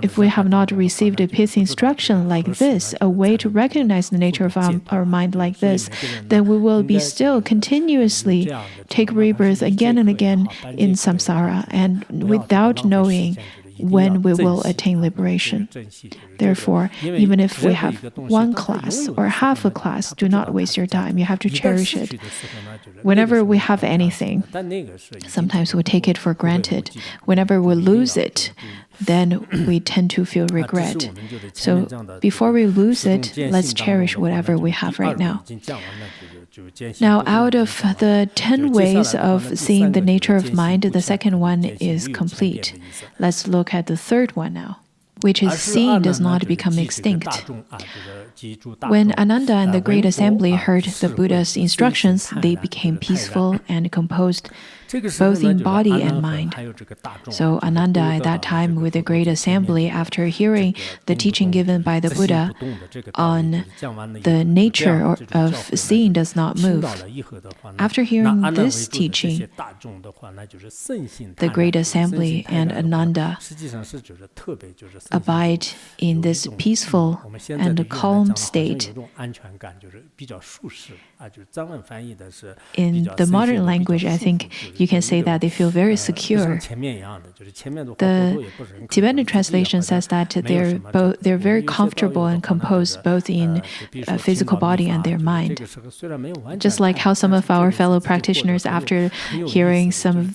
if we have not received a peace instruction like this, a way to recognize the nature of our mind like this, then we will be still continuously take rebirth again and again in samsara, and without knowing when we will attain liberation. Therefore, even if we have one class or half a class, do not waste your time. You have to cherish it. Whenever we have anything, sometimes we take it for granted. Whenever we lose it, then we tend to feel regret. So before we lose it, let's cherish whatever we have right now. Now, out of the 10 ways of seeing the nature of mind, the second one is complete. Let's look at the third one now, which is seeing does not become extinct. When Ananda and the Great Assembly heard the Buddha's instructions, they became peaceful and composed, both in body and mind. So Ananda at that time with the Great Assembly, after hearing the teaching given by the Buddha on the nature of seeing does not move, after hearing this teaching, the Great Assembly and Ananda abide in this peaceful and calm state. In the modern language, I think you can say that they feel very secure. The Tibetan translation says that they're very comfortable and composed both in physical body and their mind. Just like how some of our fellow practitioners, after hearing some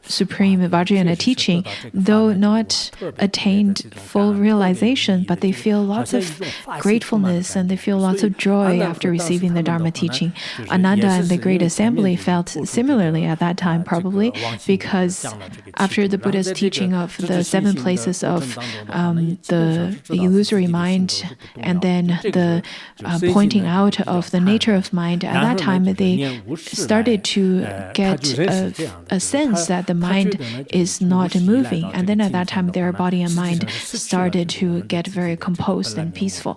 supreme Vajrayana teaching, though not attained full realization, but they feel lots of gratefulness and they feel lots of joy after receiving the Dharma teaching. Ananda and the Great Assembly felt similarly at that time. time, probably, because after the Buddha's teaching of the 7 places of the illusory mind, and then the pointing out of the nature of mind, at that time they started to get a sense that the mind is not moving, and then at that time their body and mind started to get very composed and peaceful.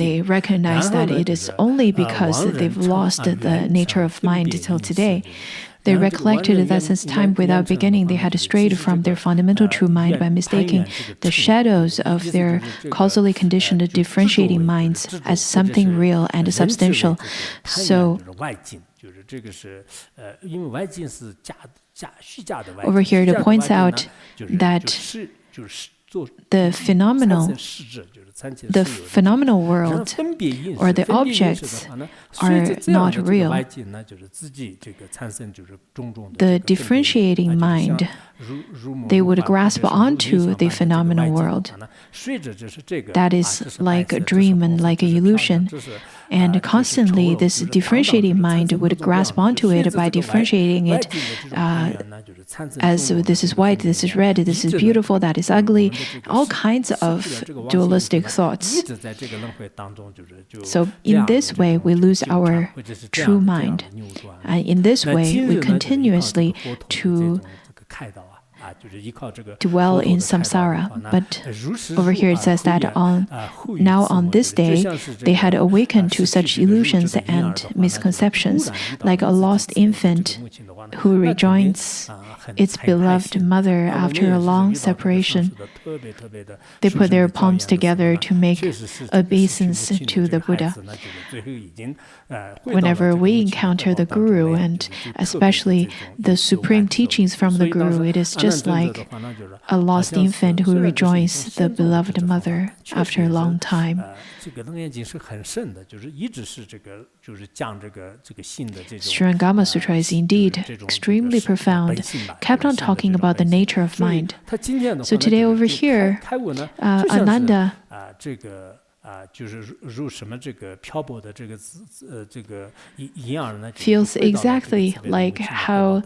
They recognize that it is only because they've lost the nature of mind till today. They recollected that since time without beginning, they had strayed from their fundamental true mind by mistaking the shadows of their causally conditioned differentiating minds as something real and substantial. So, over here, it points out that the phenomenal world or the objects are not real. The differentiating mind, they would grasp onto the phenomenal world. That is like a dream and like an illusion. And constantly, this differentiating mind would grasp onto it by differentiating it as this is white, this is red, this is beautiful, that is ugly, all kinds of dualistic thoughts. So in this way, we lose our true mind. And in this way, we continuously to dwell in samsara. But over here it says that now on this day, they had awakened to such illusions and misconceptions, like a lost infant who rejoins its beloved mother after a long separation. They put their palms together to make obeisance to the Buddha. Whenever we encounter the Guru, and especially the supreme teachings from the Guru, it is just like a lost infant who rejoins the beloved mother after a long time. Surangama Sutra is indeed extremely profound, kept on talking about the nature of mind. So today over here, Ananda feels exactly like how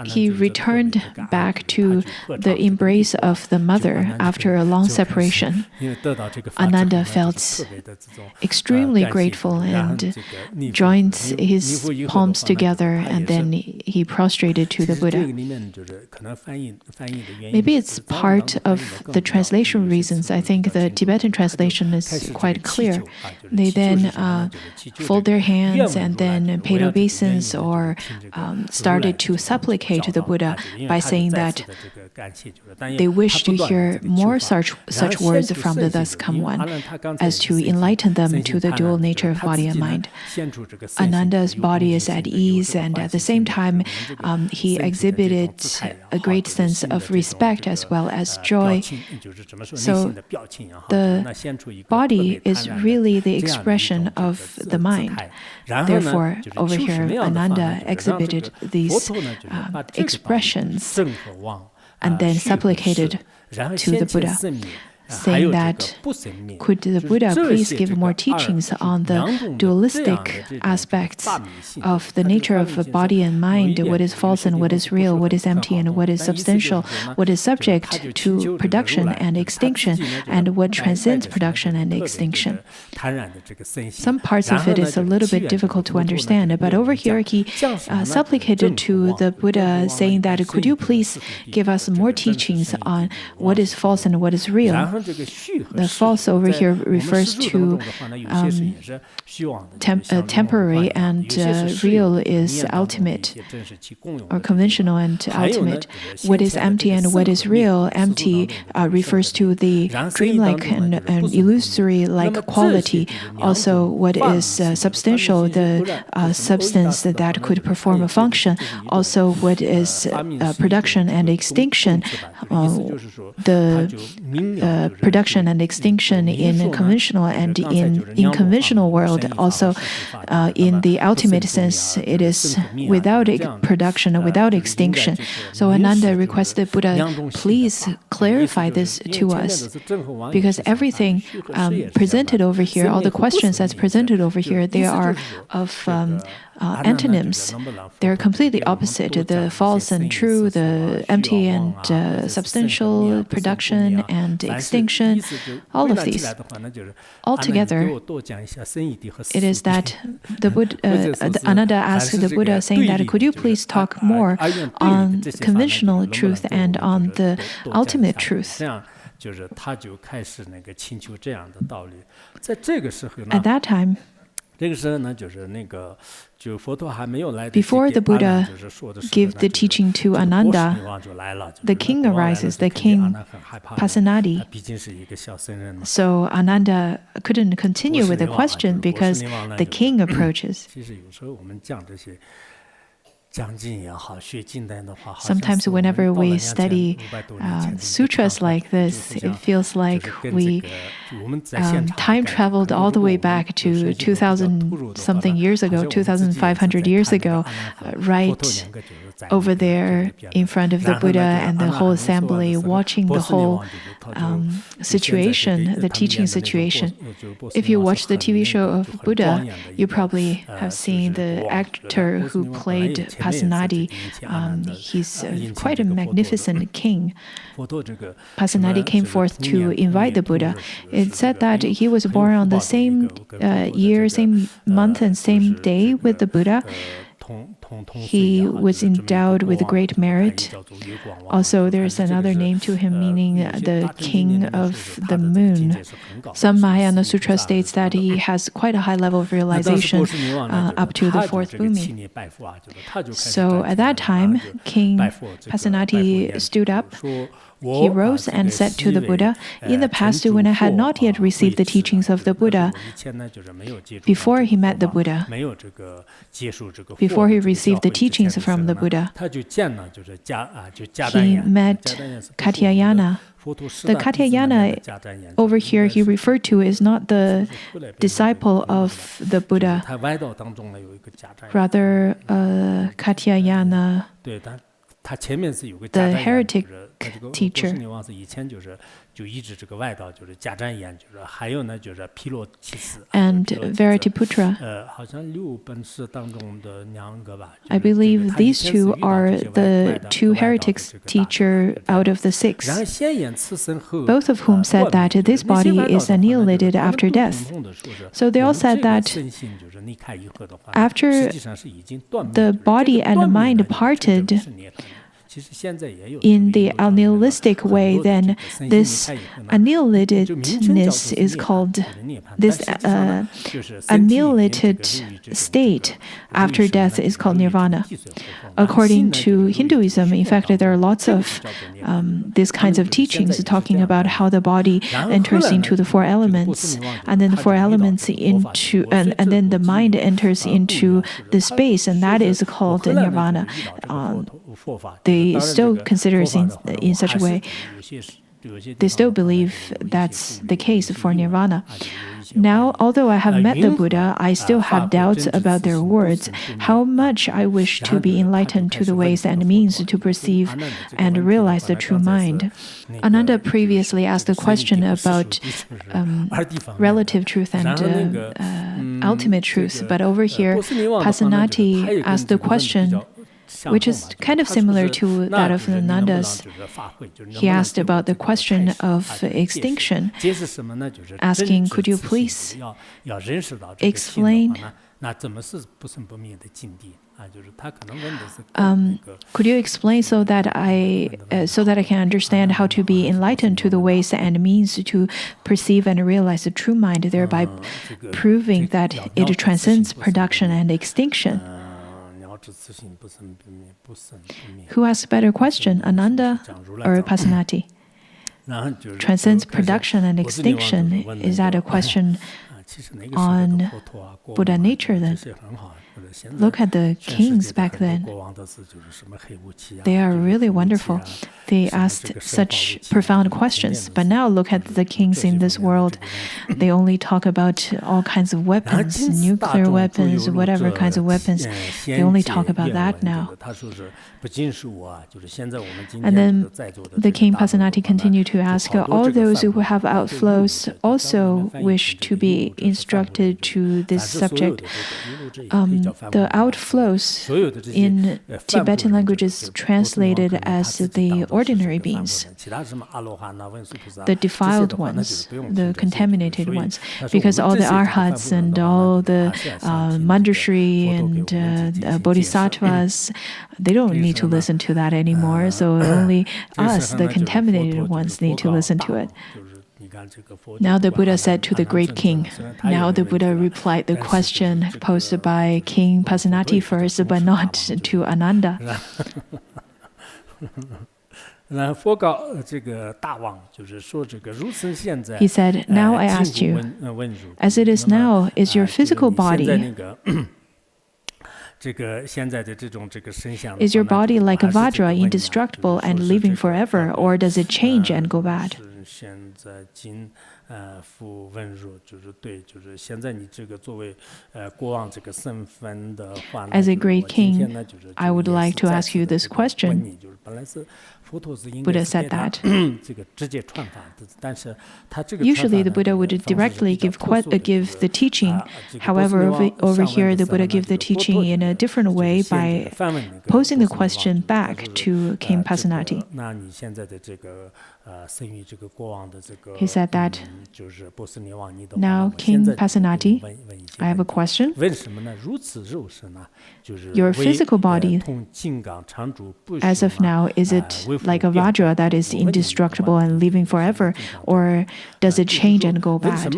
he returned back to the embrace of the mother after a long separation. Ananda felt extremely grateful and joined his palms together, and then he prostrated to the Buddha. Maybe it's part of the translation reasons. I think the Tibetan translation is quite clear. They then fold their hands and then paid obeisance or started to supplicate the Buddha by saying that they wish to hear more such words from the Thus Come One as to enlighten them to the dual nature of body and mind. Ananda's body is at ease, and at the same time, he exhibited a great sense of respect as well as joy. So the body is really the expression of the mind. Therefore, over here, Ananda exhibited these expressions and then supplicated to the Buddha, saying that, could the Buddha please give more teachings on the dualistic aspects of the nature of body and mind, what is false and what is real, what is empty and what is substantial, what is subject to production and extinction, and what transcends production and extinction. Some parts of it is a little bit difficult to understand, but over here he supplicated to the Buddha, saying that, could you please give us more teachings on what is false and what is real? The false over here refers to temporary, and real is ultimate or conventional and ultimate. What is empty and what is real? Empty refers to the dreamlike and illusory-like quality. Also, what is substantial, the substance that could perform a function. Also, what is production and extinction, the production and extinction in conventional and in unconventional world. Also, in the ultimate sense, it is without production and without extinction. So Ananda requested Buddha, please clarify this to us, because everything presented over here, all the questions that's presented over here, they are of antonyms. They're completely opposite. The false and true, the empty and substantial, production and extinction, all of these. Altogether, it is that Ananda asked the Buddha, saying that, could you please talk more on conventional truth and on the ultimate truth? At that time, before the Buddha gave the teaching to Ananda, the king arises, the king Pasenadi. So Ananda couldn't continue with the question because the king approaches. Sometimes whenever we study sutras like this, it feels like we time traveled all the way back to 2,000 something years ago, 2,500 years ago, right over there in front of the Buddha and the whole assembly, watching the whole situation, the teaching situation. If you watch the TV show of Buddha, you probably have seen the actor who played Pasenadi. He's quite a magnificent king. Pasenadi came forth to invite the Buddha. It said that he was born on the same year, same month, and same day with the Buddha. He was endowed with great merit. Also, there's another name to him, meaning the king of the moon. Some Mahayana Sutra states that he has quite a high level of realization up to the fourth bhumi. So at that time, King Pasenadi stood up. He rose and said to the Buddha, in the past, when I had not yet received the teachings of the Buddha, before he met the Buddha, before he received the teachings from the Buddha, he met Katyayana. The Katyayana over here he referred to is not the disciple of the Buddha, rather Katyayana, the heretic teacher. And Veritiputra. I believe these two are the two heretics teacher out of the six, both of whom said that this body is annihilated after death. So they all said that after the body and the mind parted, in the annihilistic way, then this annihilatedness is called, this annihilated state after death is called nirvana. According to Hinduism, in fact, there are lots of these kinds of teachings talking about how the body enters into the four elements, and then the four elements into, and then the mind enters into the space, and that is called nirvana. They still consider it in such a way. They still believe that's the case for nirvana. Now, although I have met the Buddha, I still have doubts about their words, how much I wish to be enlightened to the ways and means to perceive and realize the true mind. Ananda previously asked a question about relative truth and ultimate truth, but over here, Pasenadi asked the question which is kind of similar to that of Ananda's. He asked about the question of extinction, asking, could you please explain could you explain so that I can understand how to be enlightened to the ways and means to perceive and realize the true mind, thereby proving that it transcends production and extinction? Who asked a better question, Ananda or Pasenadi? Transcends production and extinction. Is that a question on Buddha nature then? Look at the kings back then. They are really wonderful. They asked such profound questions. But now look at the kings in this world. They only talk about all kinds of weapons, nuclear weapons, whatever kinds of weapons. They only talk about that now. And then the king Pasenadi continued to ask, all those who have outflows also wish to be instructed to this subject. the outflows in Tibetan language is translated as the ordinary beings, the defiled ones, the contaminated ones, because all the arhats and all the manjushri and bodhisattvas, they don't need to listen to that anymore, so only us, the contaminated ones, need to listen to it. Now the Buddha said to the great king. Now the Buddha replied the question posed by King Pasenati first, but not to Ananda. He said, now I ask you, as it is now, is your physical body, is your body like a Vajra, indestructible and living forever, or does it change and go bad? As a great king, I would like to ask you this question. Buddha said that. Usually the Buddha would directly give the teaching. However, over here the Buddha gives the teaching in a different way by posing the question back to King Pasenati. He said that, now King Pasenati, I have a question. Your physical body, as of now, is it like a Vajra that is indestructible and living forever, or does it change and go bad?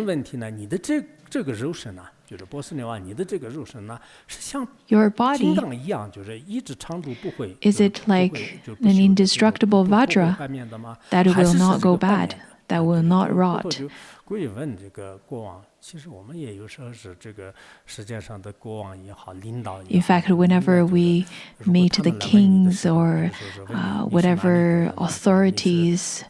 Your body, is it like an indestructible Vajra that will not go bad, that will not rot? In fact, whenever we meet the kings or whatever authorities,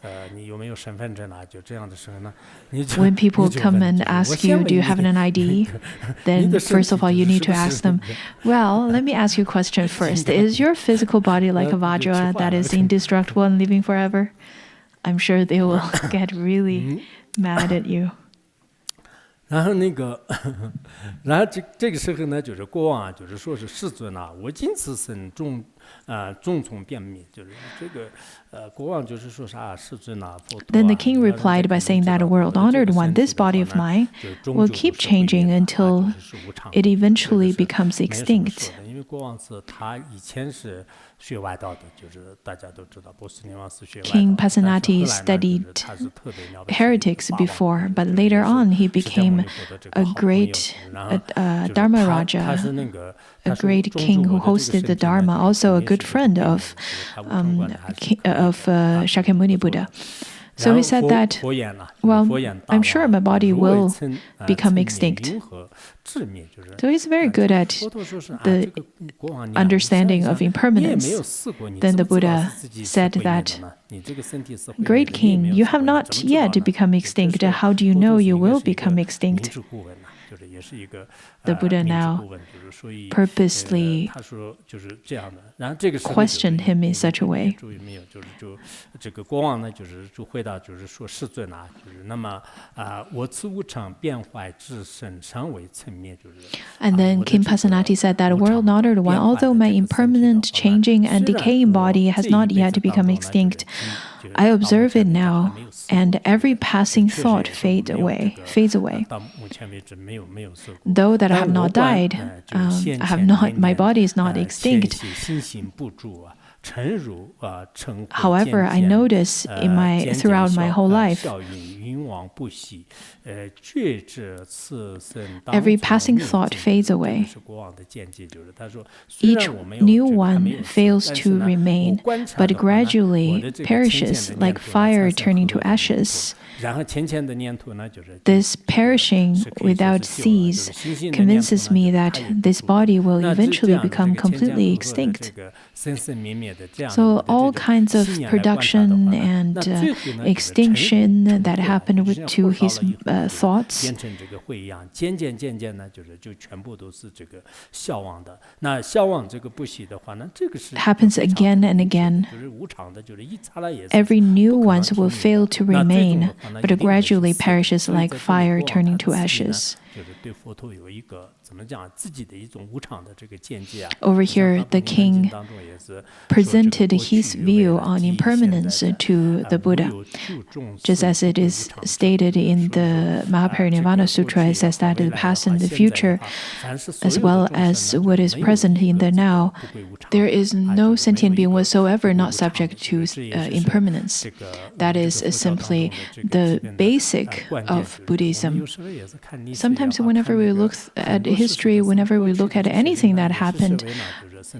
when people come and ask you, do you have an ID? Then first of all, you need to ask them, well, let me ask you a question first. Is your physical body like a Vajra that is indestructible and living forever? I'm sure they will get really mad at you. 然后这个时候呢，就是国王就是说是世尊啊，我今此生众从遍灭，就是这个国王就是说啥世尊啊。Then the king replied by saying that, world-honored one, this body of mine will keep changing until it eventually becomes extinct. 因为国王是他以前是学外道的，就是大家都知道波斯匿王是学外道。King Pasenati studied heretics before, but later on he became a great Dharma Raja, a great king who hosted the Dharma, also a good friend of Shakyamuni Buddha. So he said that, well, I'm sure my body will become extinct. So he's very good at the understanding of impermanence. Then the Buddha said that, great king, you have not yet become extinct. How do you know you will become extinct? The Buddha now purposely questioned him in such a way. And then King Pasenati said that, world-honored one, although my impermanent, changing and decaying body has not yet become extinct, I observe it now, and every passing thought fades away. Though that I have not died, my body is not extinct. However, I notice throughout my whole life, every passing thought fades away. Each new one fails to remain, but gradually perishes like fire turning to ashes. This perishing without cease convinces me that this body will eventually become completely extinct. So all kinds of production and extinction that happened to his thoughts happens again and again. Every new ones will fail to remain, but it gradually perishes like fire turning to ashes. Over here, the king presented his view on impermanence to the Buddha. Just as it is stated in the Mahaparinirvana Sutra, it says that the past and the future, as well as what is present in the now, there is no sentient being whatsoever not subject to impermanence. That is simply the basic of Buddhism. Sometimes whenever we look at history, whenever we look at anything that happened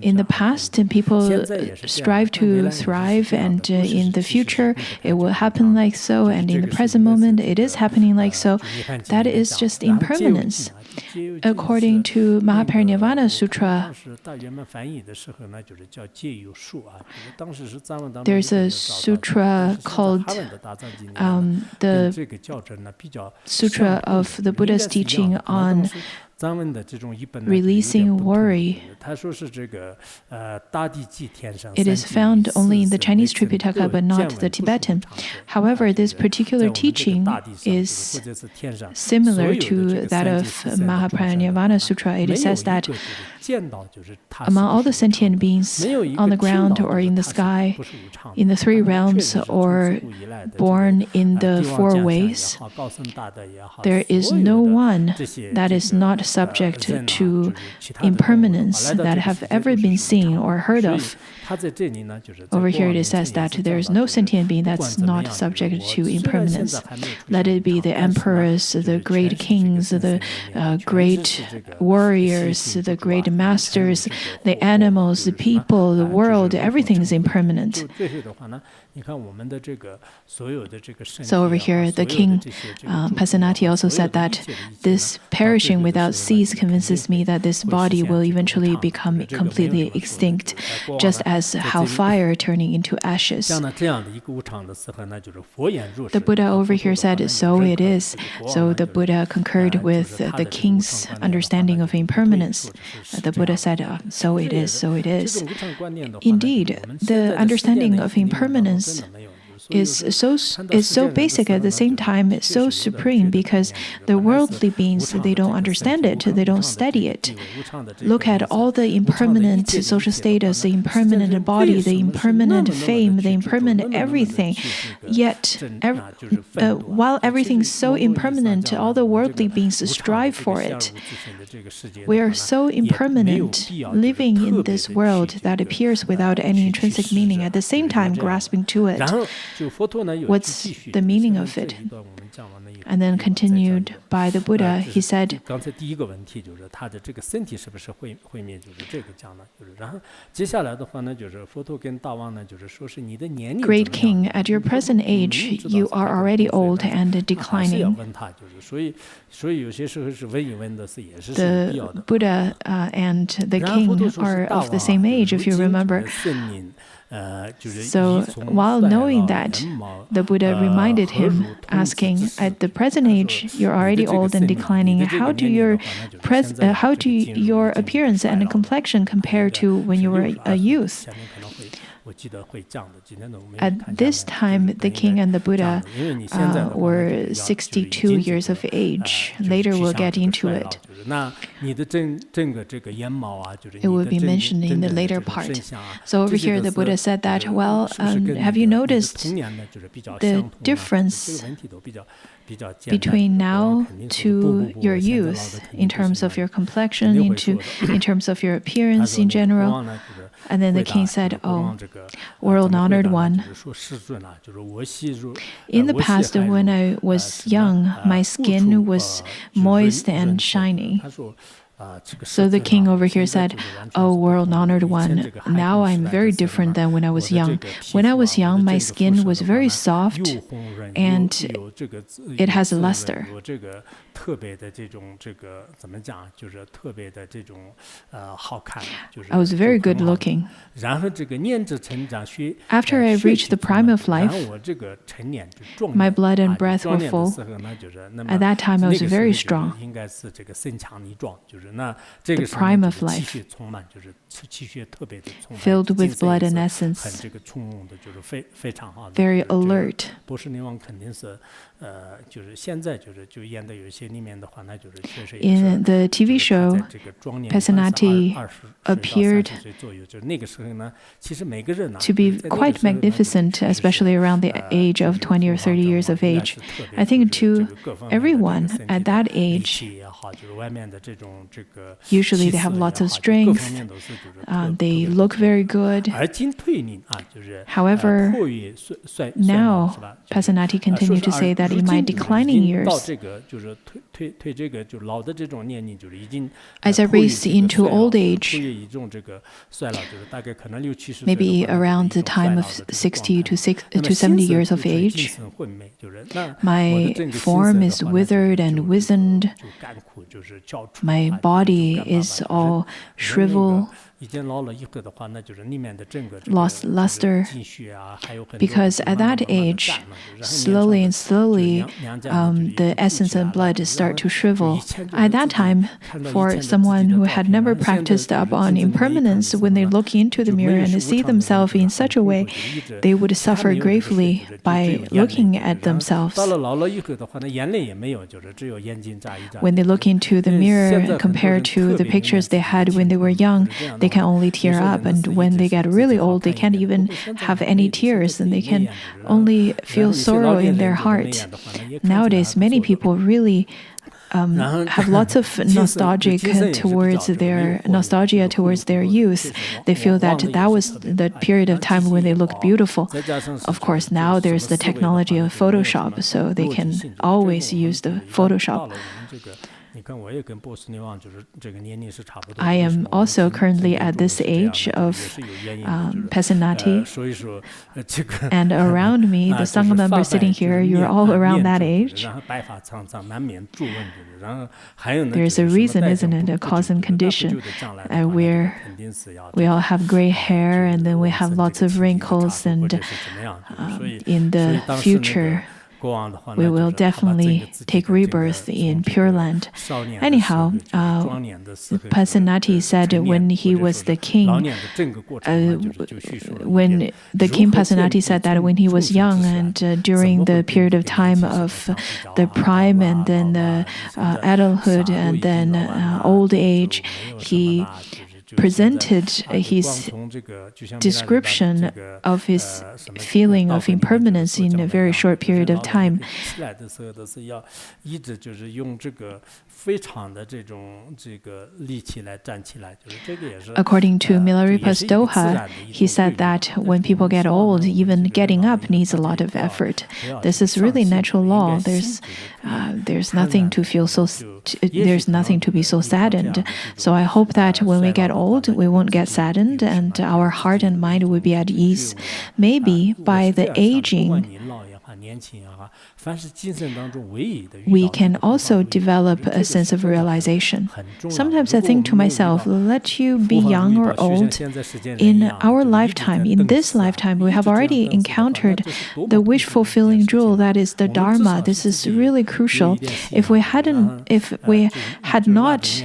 in the past, people strive to thrive, and in the future it will happen like so, and in the present moment it is happening like so. That is just impermanence. According to Mahaparinirvana Sutra, there's a sutra called the Sutra of the Buddha's teaching on releasing worry. It is found only in the Chinese Tripitaka, but not the Tibetan. However, this particular teaching is similar to that of Mahaparinirvana Sutra. It says that among all the sentient beings on the ground or in the sky, in the three realms, or born in the four ways, there is no one that is not subject to impermanence that have ever been seen or heard of. Over here it says that there is no sentient being that's not subject to impermanence. Let it be the emperors, the great kings, the great warriors, the great masters, the animals, the people, the world, everything is impermanent. So over here, the king, Pasenati, also said that this perishing without cease convinces me that this body will eventually become completely extinct, just as how fire turning into ashes. The Buddha over here said, so it is. So the Buddha concurred with the king's understanding of impermanence. The Buddha said, so it is, so it is. Indeed, the understanding of impermanence is so basic, at the same time so supreme, because the worldly beings, they don't understand it, they don't study it. Look at all the impermanent social status, the impermanent body, the impermanent fame, the impermanent everything. Yet, while everything is so impermanent, all the worldly beings strive for it. We are so impermanent, living in this world that appears without any intrinsic meaning, at the same time grasping to it. What's the meaning of it? And then continued by the Buddha, he said, Great king, at your present age, you are already old and declining. The Buddha and the king are of the same age, if you remember. So while knowing that, the Buddha reminded him, asking, at the present age, you're already old and declining. How do your appearance and complexion compare to when you were a youth? At this time, the king and the Buddha were 62 years of age. Later, we'll get into it. It will be mentioned in the later part. So over here, the Buddha said that, well, have you noticed the difference between now to your youth in terms of your complexion, in terms of your appearance in general? And then the king said, oh, world-honored one, in the past when I was young, my skin was moist and shiny. So the king over here said, oh, world-honored one, now I'm very different than when I was young. When I was young, my skin was very soft and it has a luster. I was very good looking. After I reached the prime of life, my blood and breath were full. At that time, I was very strong. the prime of life, filled with blood and essence, very alert. In the TV show, Pesanati appeared to be quite magnificent, especially around the age of 20 or 30 years of age. I think to everyone at that age, usually they have lots of strength, they look very good. However, now Pesanati continued to say that in my declining years, as I raised into old age, maybe around the time of 60 to 70 years of age, my form is withered and wizened, my body is all shriveled, lost luster, because at that age, slowly and slowly, the essence and blood start to shrivel. At that time, for someone who had never practiced upon impermanence, when they look into the mirror and see themselves in such a way, they would suffer gravely by looking at themselves. When they look into the mirror, compared to the pictures they had when they were young, they can only tear up, and when they get really old, they can't even have any tears, and they can only feel sorrow in their heart. Nowadays, many people really have lots of nostalgia towards their youth. They feel that that was the period of time when they looked beautiful. Of course, now there's the technology of Photoshop, so they can always use the Photoshop. I am also currently at this age of Pesanati, and around me, the Sangha members sitting here, you're all around that age. There's a reason, isn't it? A cause and condition. Where we all have gray hair, and then we have lots of wrinkles, and in the future, we will definitely take rebirth in Pure Land. Anyhow, Pesanati said when he was the king, when the king Pesanati said that when he was young and during the period of time of the prime and then the adulthood and then old age, he presented his description of his feeling of impermanence in a very short period of time. According to Milarepa's Doha, he said that when people get old, even getting up needs a lot of effort. This is really natural law. There's nothing to feel so. There's nothing to be so saddened. So I hope that when we get old, we won't get saddened, and our heart and mind will be at ease. Maybe by the aging, we can also develop a sense of realization. Sometimes I think to myself, let you be young or old, in our lifetime, in this lifetime, we have already encountered the wish-fulfilling jewel that is the Dharma. This is really crucial. If we had not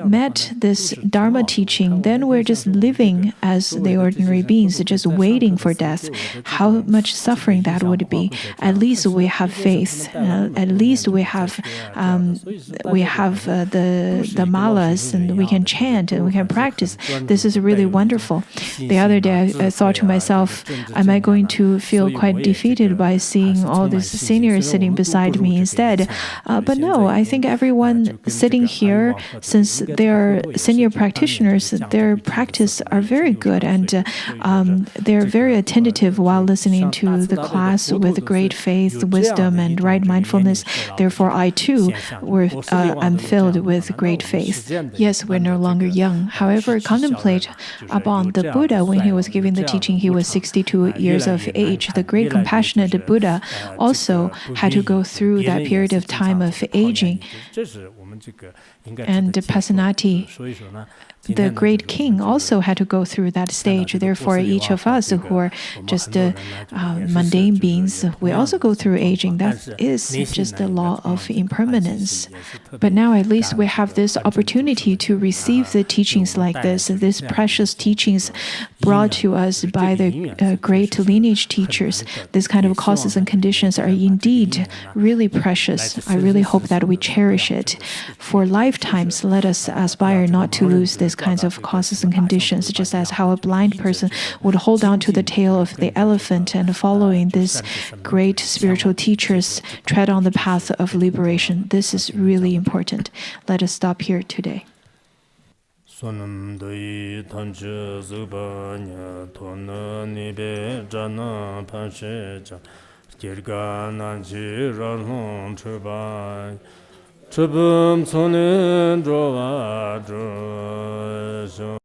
met this Dharma teaching, then we're just living as the ordinary beings, just waiting for death. How much suffering that would be. At least we have faith. At least we have the malas, and we can chant and we can practice. This is really wonderful. The other day I thought to myself, am I going to feel quite defeated by seeing all these seniors sitting beside me instead? But no, I think everyone sitting here, since they are senior practitioners, their practice are very good, and they're very attentive while listening to the class with great faith, wisdom, and right mindfulness. Therefore, I too am filled with great faith. Yes, we're no longer young. However, contemplate upon the Buddha when he was giving the teaching. He was 62 years of age. The great compassionate Buddha also had to go through that period of time of aging. And Pesanati, the great king, also had to go through that stage. Therefore, each of us who are just mundane beings, We also go through aging. That is just the law of impermanence. But now at least we have this opportunity to receive the teachings like this, these precious teachings brought to us by the great lineage teachers. This kind of causes and conditions are indeed really precious. I really hope that we cherish it. For lifetimes, let us aspire not to lose these kinds of causes and conditions, just as how a blind person would hold on to the tail of the elephant and following these great spiritual teachers tread on the path of liberation. This is really important. Let us stop here today. Sonam doi tanche zuba nya tona nibe jana panshe cha jirga nanji rarhon chubai chubum sonen drowa dro